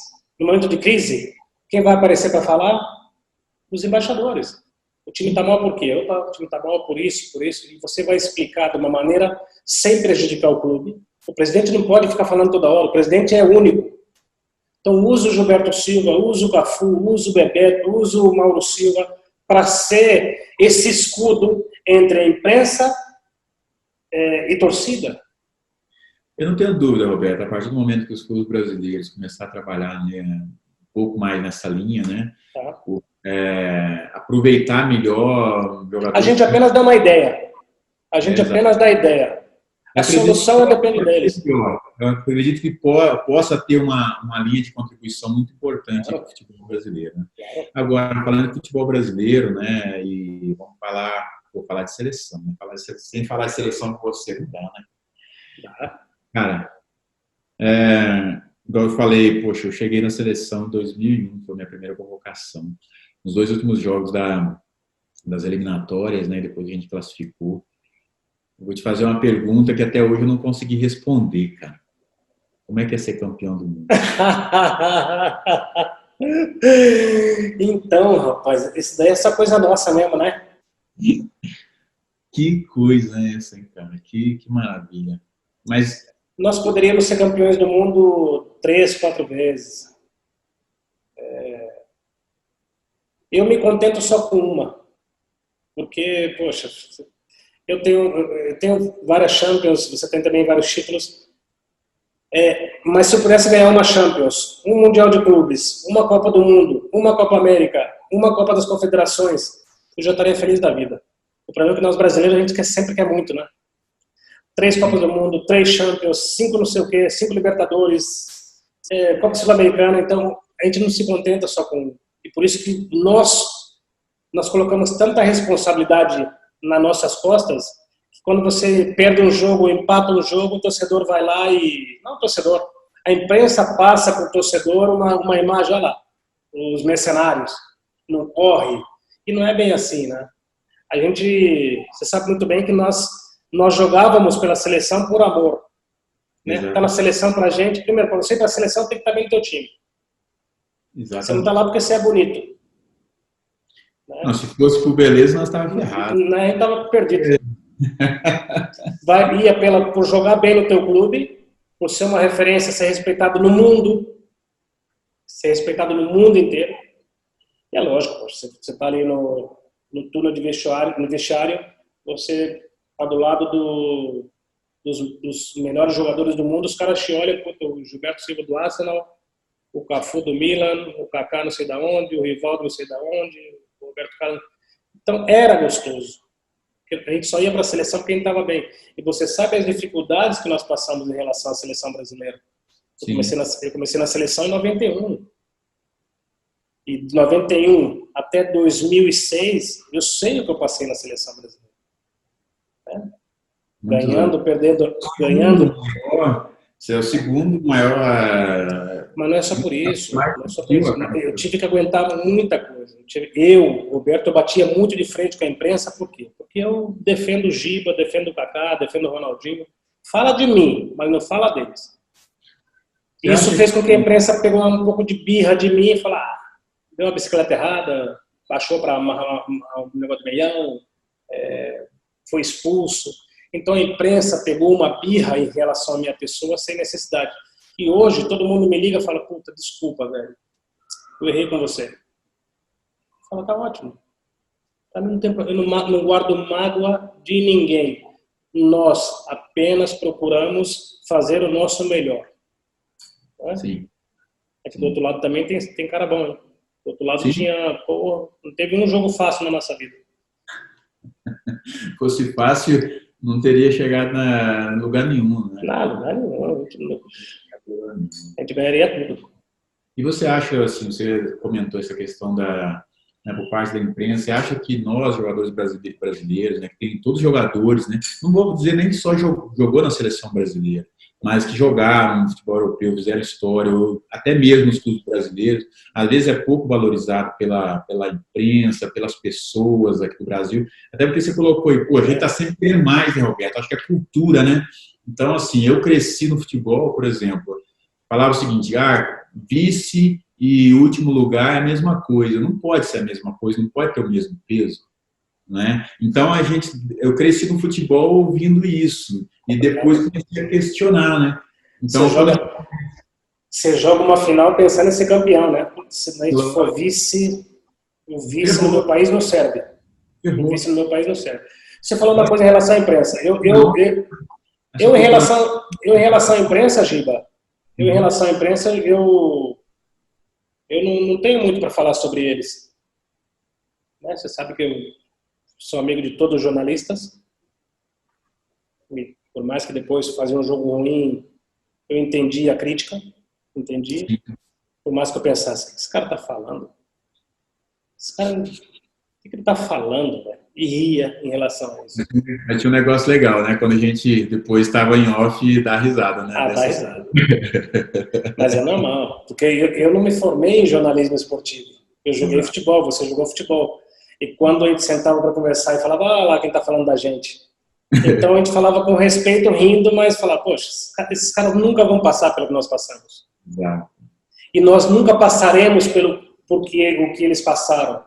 quem vai aparecer para falar? Os embaixadores. O time está mal por quê? O time está mal por isso, e você vai explicar de uma maneira sem prejudicar o clube. O presidente não pode ficar falando toda hora, o presidente é único. Então usa o Gilberto Silva, usa o Cafu, usa o Bebeto, usa o Mauro Silva para ser esse escudo entre a imprensa e torcida. Eu não tenho dúvida, Roberto, a partir do momento que os clubes brasileiros começarem a trabalhar, né, um pouco mais nessa linha, né? Tá. Aproveitar melhor... A gente apenas dá uma ideia. A solução depende deles. Eu acredito que possa ter uma linha de contribuição muito importante no futebol brasileiro. Né? Agora, falando de futebol brasileiro, né, e vou falar de seleção. Né? Sem falar de seleção com você, não dá, né? Cara, igual eu falei, poxa, eu cheguei na seleção em 2001, foi a minha primeira convocação. Nos 2 últimos jogos das eliminatórias, né, depois a gente classificou. Eu vou te fazer uma pergunta que até hoje eu não consegui responder, cara. Como é que é ser campeão do mundo? Então, rapaz, isso daí é só coisa nossa mesmo, né? Que coisa é essa, hein, cara? Que maravilha. Mas, Nós poderíamos ser campeões do mundo 3, 4 vezes. Eu me contento só com uma. Porque, poxa, eu tenho várias Champions, você tem também vários títulos. Mas se eu pudesse ganhar uma Champions, um Mundial de Clubes, uma Copa do Mundo, uma Copa América, uma Copa das Confederações, eu já estaria feliz da vida. O problema é que nós brasileiros a gente sempre quer muito, né? 3 Copas do Mundo, 3 Champions, 5 não sei o quê, 5 Libertadores, Copa Sul-Americana, então a gente não se contenta só com... E por isso que nós colocamos tanta responsabilidade nas nossas costas, que quando você perde um jogo, empata um jogo, o torcedor vai lá e... Não o torcedor, a imprensa passa para o torcedor uma imagem, olha lá, os mercenários, não corre. E não é bem assim, né? Você sabe muito bem que nós jogávamos pela seleção por amor. Né? Tá na seleção pra gente, primeiro, quando você ir pra seleção, tem que estar bem no teu time. exatamente. Você não tá lá porque você é bonito. Né? Não, se fosse por beleza, nós estávamos ferrados. A gente tava perdido. Ia por jogar bem no teu clube, por ser uma referência, ser respeitado no mundo, ser respeitado no mundo inteiro. E é lógico, você tá ali no túnel de vestiário, você tá do lado dos melhores jogadores do mundo, os caras te olham, o Gilberto Silva do Arsenal, o Cafu do Milan, o Kaká não sei da onde, o Rivaldo não sei da onde, o Roberto Carlos. Então era gostoso. A gente só ia para a seleção porque a gente estava bem. E você sabe as dificuldades que nós passamos em relação à seleção brasileira. Eu comecei na seleção em 91. E de 91 até 2006, eu sei o que eu passei na seleção brasileira. Né? Ganhando, perdendo, ganhando. Você é o segundo maior... Mas não é só por isso. Não é só por isso. Eu tive que aguentar muita coisa. Eu, Roberto, eu batia muito de frente com a imprensa. Por quê? Porque eu defendo o Giba, defendo o Kaká, defendo o Ronaldinho. Fala de mim, mas não fala deles. Isso fez com que a imprensa pegou um pouco de birra de mim e falou, deu uma bicicleta errada, baixou para amarrar um negócio de meião, foi expulso. Então a imprensa pegou uma birra em relação à minha pessoa sem necessidade. E hoje todo mundo me liga e fala, puta, desculpa, velho, eu errei com você. Fala, tá ótimo. Eu não guardo mágoa de ninguém. Nós apenas procuramos fazer o nosso melhor. Né? Sim. É que do outro lado também tem cara bom, hein? Do outro lado não teve um jogo fácil na nossa vida. Se fosse fácil, não teria chegado em lugar nenhum. Né? Não, lugar nenhum. A gente ganharia tudo. E você acha, assim, você comentou essa questão por parte da imprensa, você acha que nós, jogadores brasileiros, né, que tem todos os jogadores, né, não vou dizer nem que só jogou na seleção brasileira, mas que jogaram no futebol europeu, fizeram história, ou até mesmo os clubes brasileiros, às vezes é pouco valorizado pela imprensa, pelas pessoas aqui do Brasil, até porque você colocou aí, a gente está sempre querendo mais, né, Roberto? Acho que é cultura, né? Então, assim, eu cresci no futebol, por exemplo, falava o seguinte, vice e último lugar é a mesma coisa, não pode ser a mesma coisa, não pode ter o mesmo peso. Né? Então, eu cresci no futebol ouvindo isso, e depois comecei a questionar, né? Então, você joga uma final pensando em ser campeão, né? Se a gente for vice, o vice no meu país não serve. O vice no meu país não serve. Você falou uma coisa em relação à imprensa. Eu em relação à imprensa, Giba, eu não tenho muito para falar sobre eles. Né? Você sabe que eu sou amigo de todos os jornalistas. E por mais que depois fazer um jogo ruim, eu entendi a crítica. Entendi. Sim. Por mais que eu pensasse, o que esse cara tá falando? Esse cara, o que ele tá falando, velho? E ria em relação a isso. Mas tinha um negócio legal, né? Quando a gente depois estava em off, dá risada, né? Dá risada. Mas é normal, porque eu não me formei em jornalismo esportivo. Eu joguei futebol, você jogou futebol. E quando a gente sentava para conversar e falava, lá quem tá falando da gente. Então a gente falava com respeito, rindo, mas falava, poxa, esses caras nunca vão passar pelo que nós passamos. Exato. E nós nunca passaremos o que eles passaram,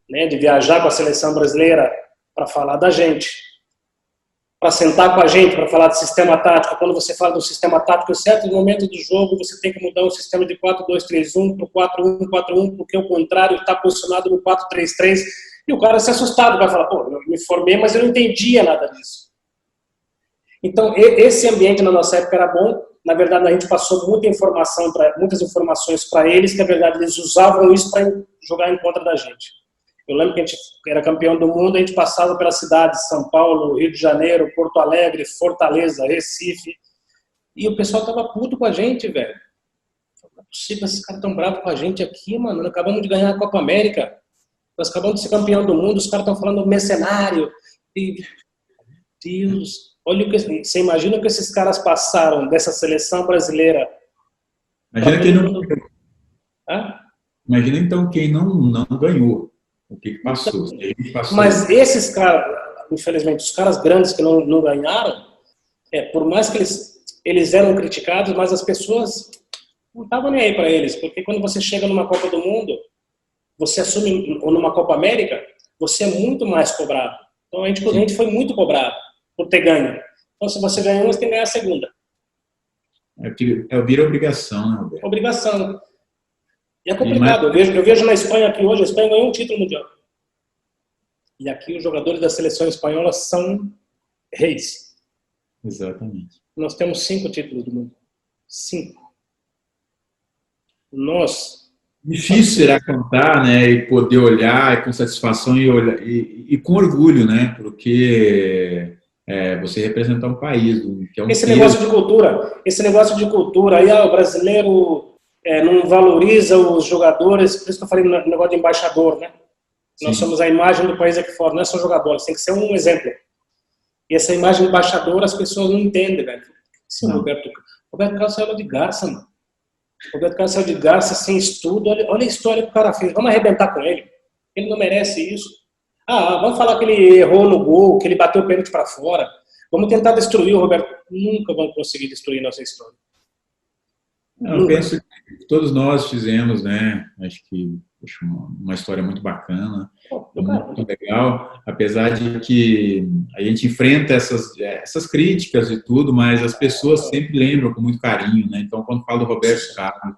né? De viajar com a seleção brasileira para falar da gente, para sentar com a gente, para falar de sistema tático. Quando você fala do sistema tático, em certos momentos do jogo, você tem que mudar o sistema de 4-2-3-1 para o 4-1-4-1, porque o contrário está posicionado no 4-3-3. E o cara se assustado, vai falar, pô, eu me formei, mas eu não entendia nada disso. Então, esse ambiente na nossa época era bom. Na verdade, a gente passou muitas informações para eles, que na verdade eles usavam isso para jogar em contra da gente. Eu lembro que a gente era campeão do mundo, a gente passava pelas cidades, São Paulo, Rio de Janeiro, Porto Alegre, Fortaleza, Recife, e o pessoal tava puto com a gente, velho. Não é possível, esses caras tão bravos com a gente aqui, mano. Nós acabamos de ganhar a Copa América, nós acabamos de ser campeão do mundo, os caras estão falando mercenário. E, Deus, olha o que você imagina o que esses caras passaram dessa seleção brasileira. Imagina quem não ganhou. Imagina então quem não ganhou. O que passou? Mas esses caras, infelizmente, os caras grandes que não ganharam, por mais que eles eram criticados, mas as pessoas não estavam nem aí para eles, porque quando você chega numa Copa do Mundo, você assume, ou numa Copa América, você é muito mais cobrado. Então a gente foi muito cobrado por ter ganho. Então se você ganhou, você tem que ganhar a segunda. Vira obrigação, né, Roberto? Obrigação. E é complicado. Eu vejo na Espanha aqui hoje, a Espanha ganhou um título mundial. E aqui os jogadores da seleção espanhola são reis. Exatamente. Nós temos 5 títulos do mundo. 5. Difícil será contar, né, e poder olhar com satisfação e com orgulho, né, porque você representar um país que é um esse negócio de cultura, aí o brasileiro não valoriza os jogadores, por isso que eu falei no negócio de embaixador, né? Sim. Nós somos a imagem do país aqui fora, não é só jogadores, tem que ser um exemplo. E essa imagem de embaixador as pessoas não entendem, velho. Sim, Roberto Carlos saiu de Garça, mano. Roberto Carlos saiu de Garça sem estudo, olha a história que o cara fez, vamos arrebentar com ele. Ele não merece isso. Vamos falar que ele errou no gol, que ele bateu o pênalti para fora. Vamos tentar destruir o Roberto. Nunca vamos conseguir destruir nossa história. Eu penso que todos nós fizemos, né? Acho que uma história muito bacana, muito legal, apesar de que a gente enfrenta essas críticas e tudo, mas as pessoas sempre lembram com muito carinho, né? Então, quando falo do Roberto Carlos,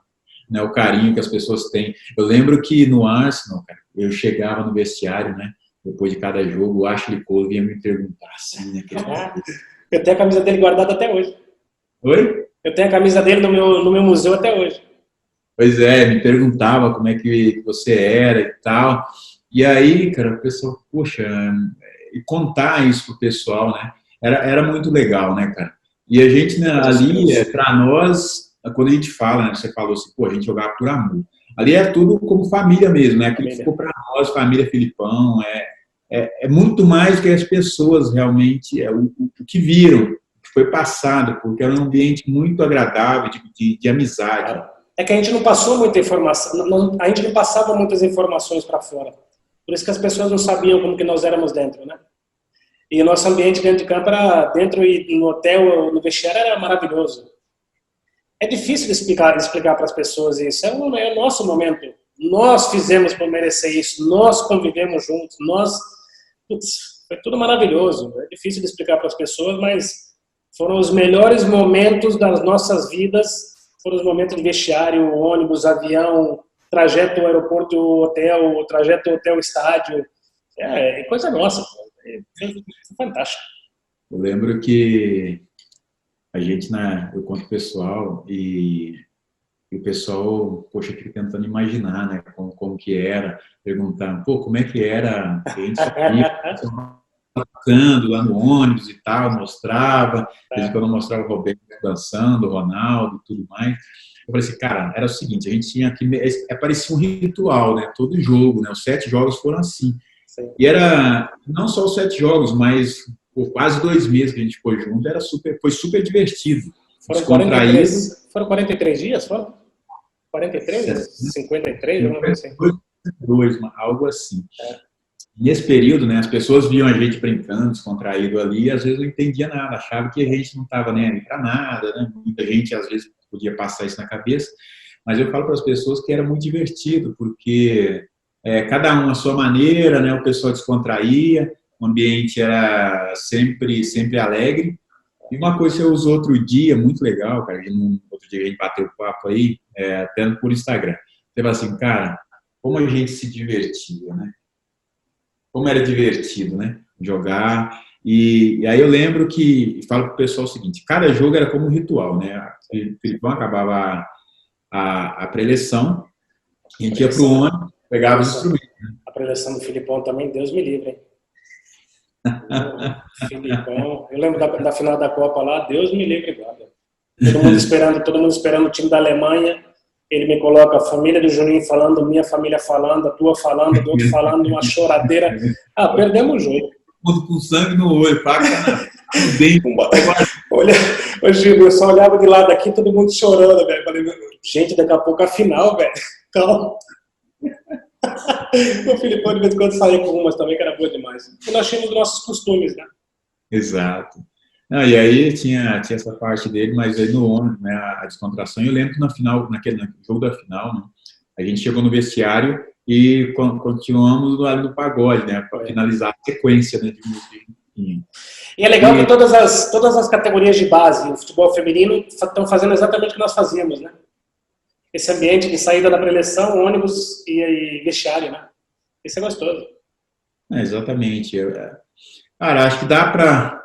né, o carinho que as pessoas têm. Eu lembro que no Arsenal, cara, eu chegava no vestiário, né? Depois de cada jogo, o Ashley Cole vinha me perguntar assim, né? Eu tenho a camisa dele guardada até hoje. Oi? Eu tenho a camisa dele no meu museu até hoje. Pois é, me perguntava como é que você era e tal. E aí, cara, o pessoal, poxa, e contar isso pro pessoal, né? Era muito legal, né, cara? E a gente, né, ali, para nós, quando a gente fala, né, você falou assim, pô, a gente jogava por amor. Ali é tudo como família mesmo, né? Aquilo que ficou para nós, família Filipão, é muito mais do que as pessoas realmente, o que viram, foi passado, porque era um ambiente muito agradável, de amizade. É que a gente não passou muita informação, a gente não passava muitas informações para fora. Por isso que as pessoas não sabiam como que nós éramos dentro, né? E o nosso ambiente dentro de campo era, dentro e no hotel, no vestiário, era maravilhoso. É difícil de explicar para as pessoas isso. É o nosso momento. Nós fizemos por merecer isso. Nós convivemos juntos. Foi tudo maravilhoso. É difícil de explicar para as pessoas, mas foram os melhores momentos das nossas vidas. Foram os momentos de vestiário, ônibus, avião, trajeto aeroporto, hotel, trajeto hotel, estádio. É coisa nossa. É fantástico. Eu lembro que a gente, eu conto o pessoal e o pessoal, poxa, fica tentando imaginar, né, como que era, perguntando, pô, como é que era, a gente só tocando lá no ônibus e tal, mostrava, quando eu mostrava o Roberto dançando, o Ronaldo e tudo mais. Eu falei assim, cara, era o seguinte, a gente tinha que, parecia um ritual, né, todo jogo, né, os 7 jogos foram assim. Sim. E era, não só os 7 jogos, mas por quase 2 meses que a gente foi junto, foi super divertido. Foram 43 dias? Foram? 43? 53? Alguma coisa assim. Algo assim. Nesse período, né, as pessoas viam a gente brincando, descontraído ali, e às vezes não entendia nada, achava que a gente não estava nem ali para nada, né? Muita gente às vezes podia passar isso na cabeça, mas eu falo para as pessoas que era muito divertido, porque cada um à sua maneira, né? O pessoal descontraía, o ambiente era sempre alegre. E uma coisa que você usou outro dia, muito legal, cara, outro dia a gente bateu papo aí, até por Instagram. Você fala assim, cara, como a gente se divertia, né? Como era divertido, né? Jogar. E aí eu lembro que, falo para o pessoal o seguinte, cada jogo era como um ritual, né? O Filipão acabava a preleção, a gente ia para o ônibus, pegava os instrumentos. A preleção do Filipão também, Deus me livre, hein? Filipão, eu lembro da final da Copa lá, Deus me livre, guarda. Todo mundo esperando o time da Alemanha. Ele me coloca a família do Juninho falando, minha família falando, a tua falando, do outro falando, uma choradeira. Ah, perdemos o jogo. Com sangue no olho, faca no dente. Olha, eu só olhava de lado aqui, todo mundo chorando, velho. Falei, gente, daqui a pouco a final, velho. Calma. O Filipão de vez em quando saía com umas também, que era boa demais. E nós tínhamos nossos costumes, né? Exato. Não, e aí tinha essa parte dele, mas aí no ônibus, né, a descontração. Eu lembro que na final, no jogo da final, né, a gente chegou no vestiário e continuamos do pagode, né, para finalizar a sequência, né, de música. E é legal que todas as categorias de base, o futebol feminino, estão fazendo exatamente o que nós fazíamos, né? Esse ambiente de saída da preleção, ônibus e vestiário, né? Isso é gostoso. Exatamente. Cara, acho que dá para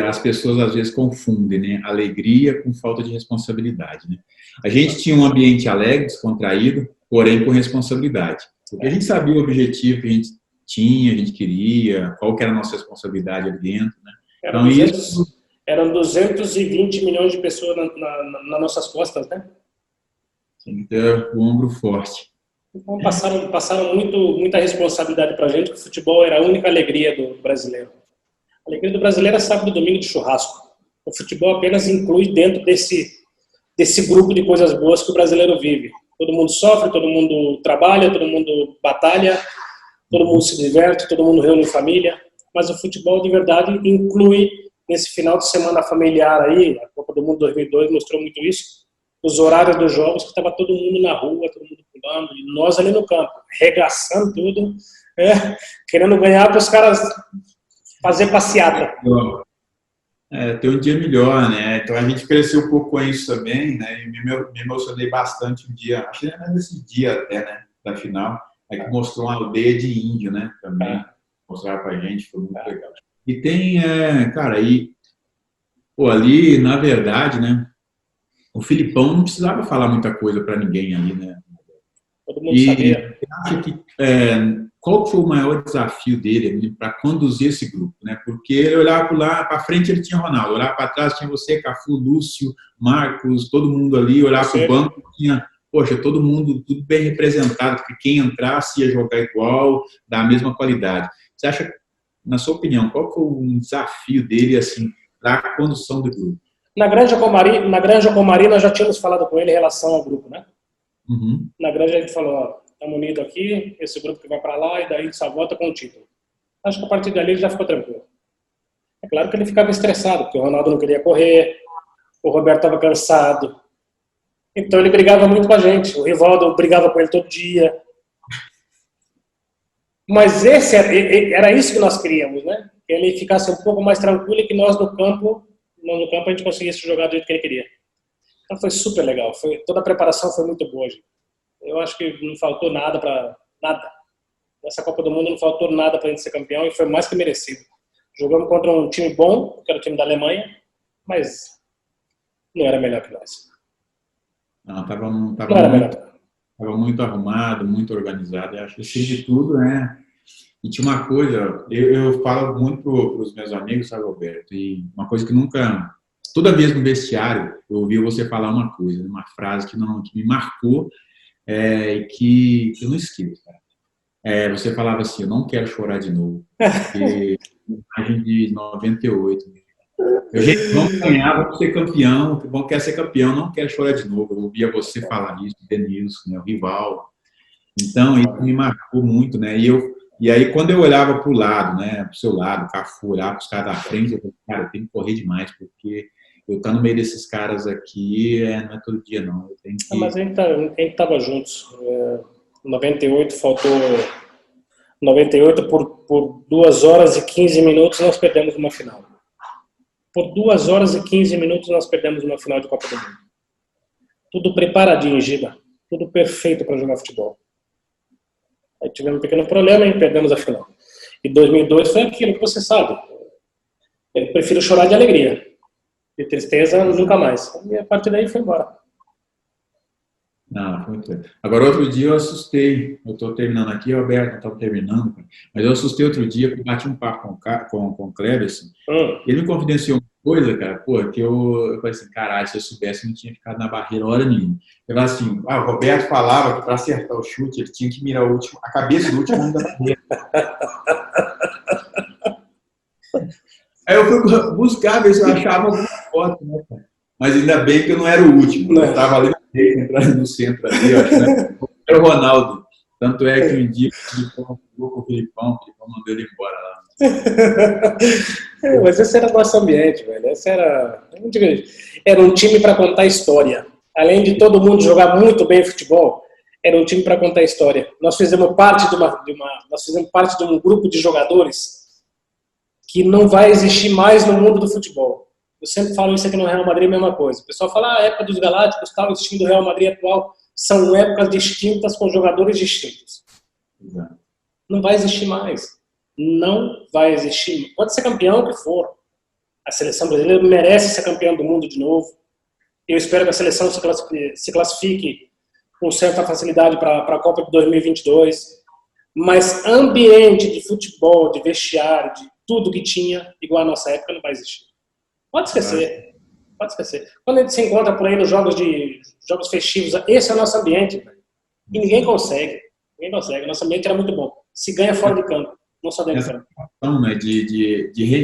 as pessoas às vezes confundem, né, alegria com falta de responsabilidade, né? A gente tinha um ambiente alegre, descontraído, porém com responsabilidade. Porque a gente sabia o objetivo que a gente tinha, a gente queria, qual que era a nossa responsabilidade ali dentro, né? Eram 220 milhões de pessoas nas nossas costas, né? Tem que ter o ombro forte. Então passaram muita responsabilidade pra gente, que o futebol era a única alegria do brasileiro. A alegria do brasileiro é sábado e domingo de churrasco. O futebol apenas inclui dentro desse grupo de coisas boas que o brasileiro vive. Todo mundo sofre, todo mundo trabalha, todo mundo batalha, todo mundo se diverte, todo mundo reúne em família. Mas o futebol, de verdade, inclui nesse final de semana familiar aí, a Copa do Mundo 2002 mostrou muito isso, os horários dos jogos, que estava todo mundo na rua, todo mundo pulando, e nós ali no campo, regaçando tudo, querendo ganhar para os caras fazer passeata. Ter um dia melhor, né? Então a gente cresceu um pouco com isso também, né? E me emocionei bastante um dia, acho que era nesse dia até, né? Da final, que mostrou uma aldeia de índio, né? Também mostraram pra gente, foi muito legal. E tem, cara, ali, na verdade, né? O Filipão não precisava falar muita coisa para ninguém ali, né? Todo mundo sabia. Acha que, qual foi o maior desafio dele para conduzir esse grupo, né? Porque ele olhava lá para frente, ele tinha Ronaldo, olhava para trás, tinha você, Cafu, Lúcio, Marcos, todo mundo ali, olhava para o banco, tinha, poxa, todo mundo, tudo bem representado, porque quem entrasse ia jogar igual, da mesma qualidade. Você acha, na sua opinião, qual foi o desafio dele, assim, para a condução do grupo? Na Granja Comari, nós já tínhamos falado com ele em relação ao grupo, né? Uhum. Na Granja a gente falou, estamos unidos aqui, esse grupo que vai para lá, e daí a gente só volta com o título. Acho que a partir dali ele já ficou tranquilo. É claro que ele ficava estressado, porque o Ronaldo não queria correr, o Roberto estava cansado. Então ele brigava muito com a gente, o Rivaldo brigava com ele todo dia. Mas era isso que nós queríamos, né? Que ele ficasse um pouco mais tranquilo e que nós no campo a gente conseguisse jogar do jeito que ele queria. Então foi super legal. Toda a preparação foi muito boa, gente. Eu acho que não faltou nada. Nessa Copa do Mundo não faltou nada para a gente ser campeão e foi mais que merecido. Jogamos contra um time bom, que era o time da Alemanha, mas não era melhor que nós. Não era melhor. Estava muito arrumado, muito organizado. Eu acho que assim de tudo, né? E tinha uma coisa, eu falo muito para os meus amigos, sabe, Roberto? E uma coisa que nunca... Toda vez no vestiário, eu ouvi você falar uma coisa, uma frase que me marcou e que eu não esqueço. Você falava assim, eu não quero chorar de novo. Porque imagem de 98. Vamos ganhar, vamos ser campeão, quer ser campeão, não quero chorar de novo. Eu ouvia você falar isso, o Denilson, né, o Rival. Então, isso me marcou muito, né? E E aí, quando eu olhava para o lado, né, para o seu lado, o Cafu, olhava para os caras da frente, eu falei, cara, eu tenho que correr demais, porque eu estar no meio desses caras aqui não é todo dia, não. Eu tenho que... Mas a gente estava juntos. Em 98 faltou... 98 por 2 horas e 15 minutos nós perdemos uma final. Por 2 horas e 15 minutos nós perdemos uma final de Copa do Mundo. Tudo preparadinho, Giba. Tudo perfeito para jogar futebol. Aí tivemos um pequeno problema e perdemos a final. E 2002 foi aquilo que você sabe. Eu prefiro chorar de alegria. De tristeza, nunca mais. E a partir daí foi embora. Não, foi muito bem. Agora, outro dia eu assustei. Eu estou terminando aqui, Alberto, não estava terminando. Mas eu assustei outro dia, porque bati um papo com o Cleverson. Ele me confidenciou uma coisa, cara, pô, que eu falei assim, caralho, se eu soubesse, eu não tinha ficado na barreira hora nenhuma. Eu falei assim, o Roberto falava que para acertar o chute, ele tinha que mirar a cabeça do último homem da barreira. Aí eu fui buscar, ver se eu achava alguma foto, né, cara? Mas ainda bem que eu não era o último. Eu estava ali no centro ali, eu acho, né? Era o Ronaldo. Tanto é que um dia eu com o Filipão mandou ele embora lá. Mas esse era o nosso ambiente, velho. Esse era um time para contar história. Além de todo mundo jogar muito bem futebol, era um time para contar história. Nós fizemos parte de um grupo de jogadores que não vai existir mais no mundo do futebol. Eu sempre falo isso aqui no Real Madrid, a mesma coisa. O pessoal fala, a época dos Galácticos, tal, o time do Real Madrid atual, são épocas distintas com jogadores distintos. Não vai existir mais. Não vai existir. Pode ser campeão o que for. A seleção brasileira merece ser campeã do mundo de novo. Eu espero que a seleção se classifique com certa facilidade para a Copa de 2022. Mas ambiente de futebol, de vestiário, de tudo que tinha, igual à nossa época, não vai existir. Pode esquecer. Pode esquecer. Quando a gente se encontra por aí nos jogos festivos, esse é o nosso ambiente. Véio. E ninguém consegue. O nosso ambiente era muito bom. Se ganha fora de campo, não só dentro de campo. Né,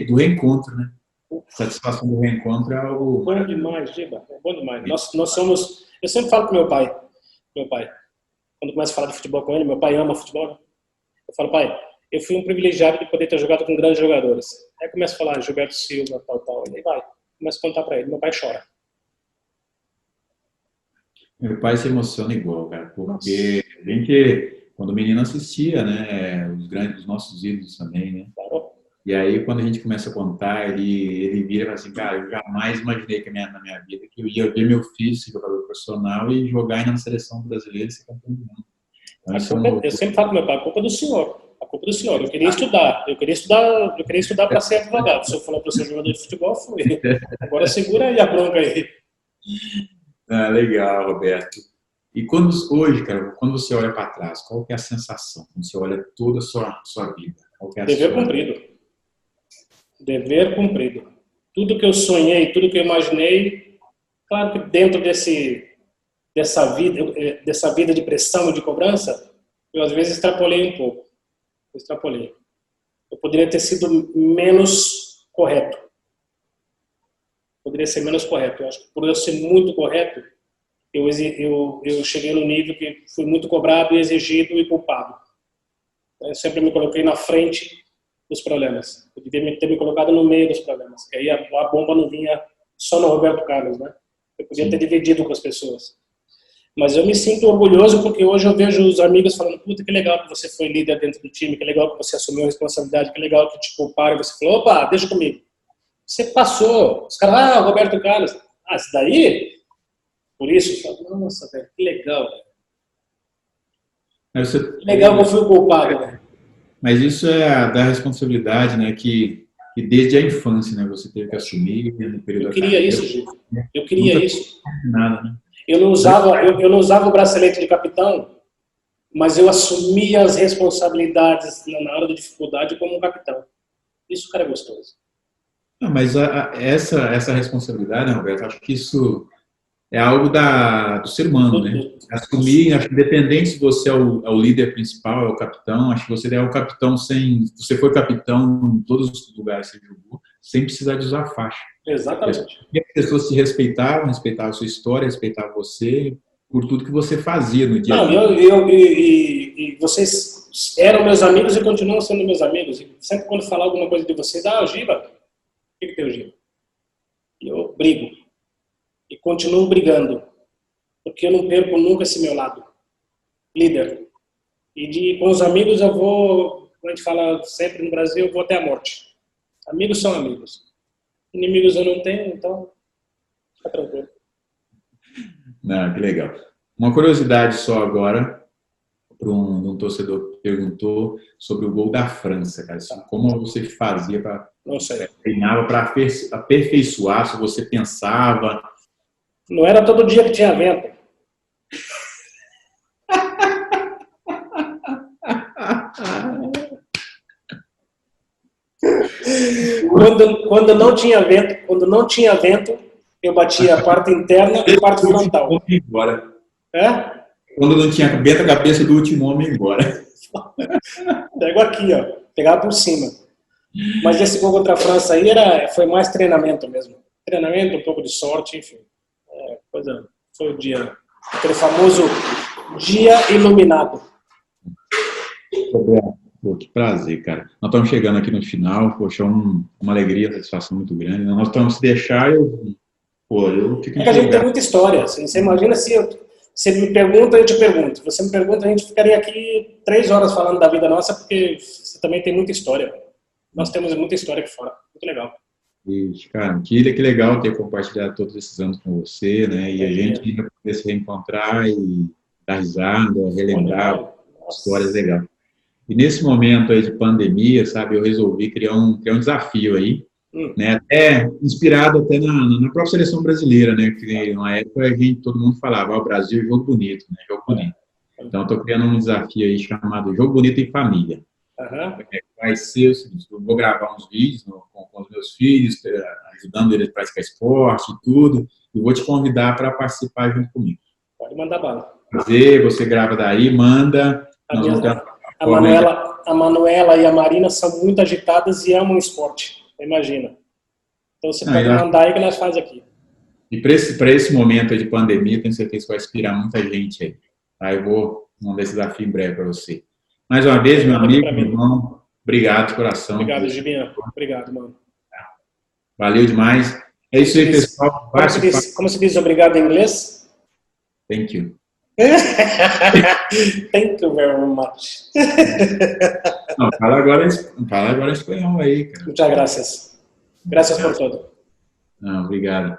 do reencontro, né? Satisfação do reencontro é algo... Bom demais, Giba. É bom demais. Nós somos... Eu sempre falo com meu pai. Quando começo a falar de futebol com ele, meu pai ama futebol, né? Eu falo, pai, eu fui um privilegiado de poder ter jogado com grandes jogadores. Aí começo a falar, Gilberto Silva, tal. E aí vai. Começo a contar pra ele. Meu pai chora. Meu pai se emociona igual, cara. Porque a gente, quando o menino assistia, né, os nossos ídolos também, né? Claro. E aí, quando a gente começa a contar, ele vira e fala assim, cara, eu jamais imaginei que na minha vida que eu ia ver meu filho ser jogador profissional e jogar ainda na seleção brasileira e ser campeão do mundo. Então, eu sempre falo com meu pai, a culpa é do senhor. A culpa é do senhor. Eu queria estudar para ser advogado. Se eu falar para ser jogador de futebol, fui. Agora segura aí a bronca aí. Legal, Roberto. E hoje, cara, quando você olha para trás, qual que é a sensação? Quando você olha toda a sua vida? Qual que é a Dever cumprido. Dever cumprido. Tudo que eu sonhei, tudo que eu imaginei, claro que dentro dessa vida de pressão e de cobrança, eu às vezes extrapolei um pouco. Eu poderia ter sido menos correto. Poderia ser menos correto. Eu acho que por eu ser muito correto, eu cheguei num nível que fui muito cobrado, exigido e culpado. Eu sempre me coloquei na frente dos problemas. Eu devia ter me colocado no meio dos problemas. Que aí a bomba não vinha só no Roberto Carlos, né? Eu podia ter dividido com as pessoas. Mas eu me sinto orgulhoso porque hoje eu vejo os amigos falando, puta, que legal que você foi líder dentro do time, que legal que você assumiu a responsabilidade, que legal que te culparam, e você falou, opa, deixa comigo. Você passou. Os caras, Roberto Carlos. Isso daí? Por isso? Eu falo, nossa, velho, que legal, velho. Que legal que eu fui o culpado, velho. Mas isso é da responsabilidade, né, que desde a infância, né, você teve que assumir no período. Eu queria isso, Gil. Eu queria isso. Nada, né? Eu não usava o bracelete de capitão, mas eu assumia as responsabilidades na hora da dificuldade como um capitão. Isso, cara, é gostoso. Não, mas essa responsabilidade, né, Roberto, acho que isso é algo do ser humano, né? Assumir, acho que independente se você é o líder principal, é o capitão, acho que você é o capitão você foi capitão em todos os lugares que você jogou, sem precisar de usar faixa. Exatamente. As pessoas te respeitavam a sua história, respeitavam você por tudo que você fazia no dia a dia. E vocês eram meus amigos e continuam sendo meus amigos. E sempre quando falar alguma coisa de vocês, Giba, o que tem o Giba? E eu brigo. E continuo brigando. Porque eu não perco nunca esse meu lado. Líder. E com os amigos eu vou, como a gente fala sempre no Brasil, eu vou até a morte. Amigos são amigos. Inimigos eu não tenho, então fica tranquilo. Não, que legal. Uma curiosidade só agora, para um torcedor que perguntou sobre o gol da França, cara. Como você fazia para treinava para aperfeiçoar, se você pensava? Não era todo dia que tinha vento. Quando não tinha vento, eu batia a parte interna e a parte frontal. Embora. É? Quando não tinha vento, a cabeça do último homem embora. Pego aqui, ó. Pegava por cima. Mas esse gol contra a França aí foi mais treinamento mesmo. Treinamento, um pouco de sorte, enfim. Foi o dia. Aquele famoso dia iluminado. Pô, que prazer, cara. Nós estamos chegando aqui no final. Poxa, uma alegria, uma satisfação muito grande. Nós estamos se deixar, eu fico a gente tem muita história. Você imagina se você me pergunta, eu te pergunto. Você me pergunta, a gente ficaria aqui 3 horas falando da vida nossa, porque você também tem muita história. Nós temos muita história aqui fora. Muito legal. Ixi, cara, que legal ter compartilhado todos esses anos com você, né? E a gente ainda poder se reencontrar e dar risada, relembrar histórias legais. E nesse momento aí de pandemia, sabe, eu resolvi criar um desafio aí, né? Até inspirado até na própria seleção brasileira, né? Que na época todo mundo falava, o Brasil é jogo bonito, né? Jogo bonito. Então, eu estou criando um desafio aí chamado Jogo Bonito em Família. Vai ser o seguinte, eu vou gravar uns vídeos com os meus filhos, ajudando eles a praticar esporte e tudo, e vou te convidar para participar junto comigo. Pode mandar bala. Você grava daí, manda. A Manuela e a Marina são muito agitadas e amam o esporte, imagina. Então você pode mandar aí que nós fazemos aqui. E para esse momento de pandemia, tenho certeza que vai inspirar muita gente aí. Aí eu vou mandar esse desafio em breve para você. Mais uma vez, meu amigo, meu irmão, obrigado de coração. Obrigado, Gibinha. Obrigado, mano. Valeu demais. É isso aí, pessoal. Como se diz obrigado em inglês? Thank you. Thank you very much. Não, fala agora em espanhol aí, cara. Muchas gracias. Gracias por todo. Não, obrigado.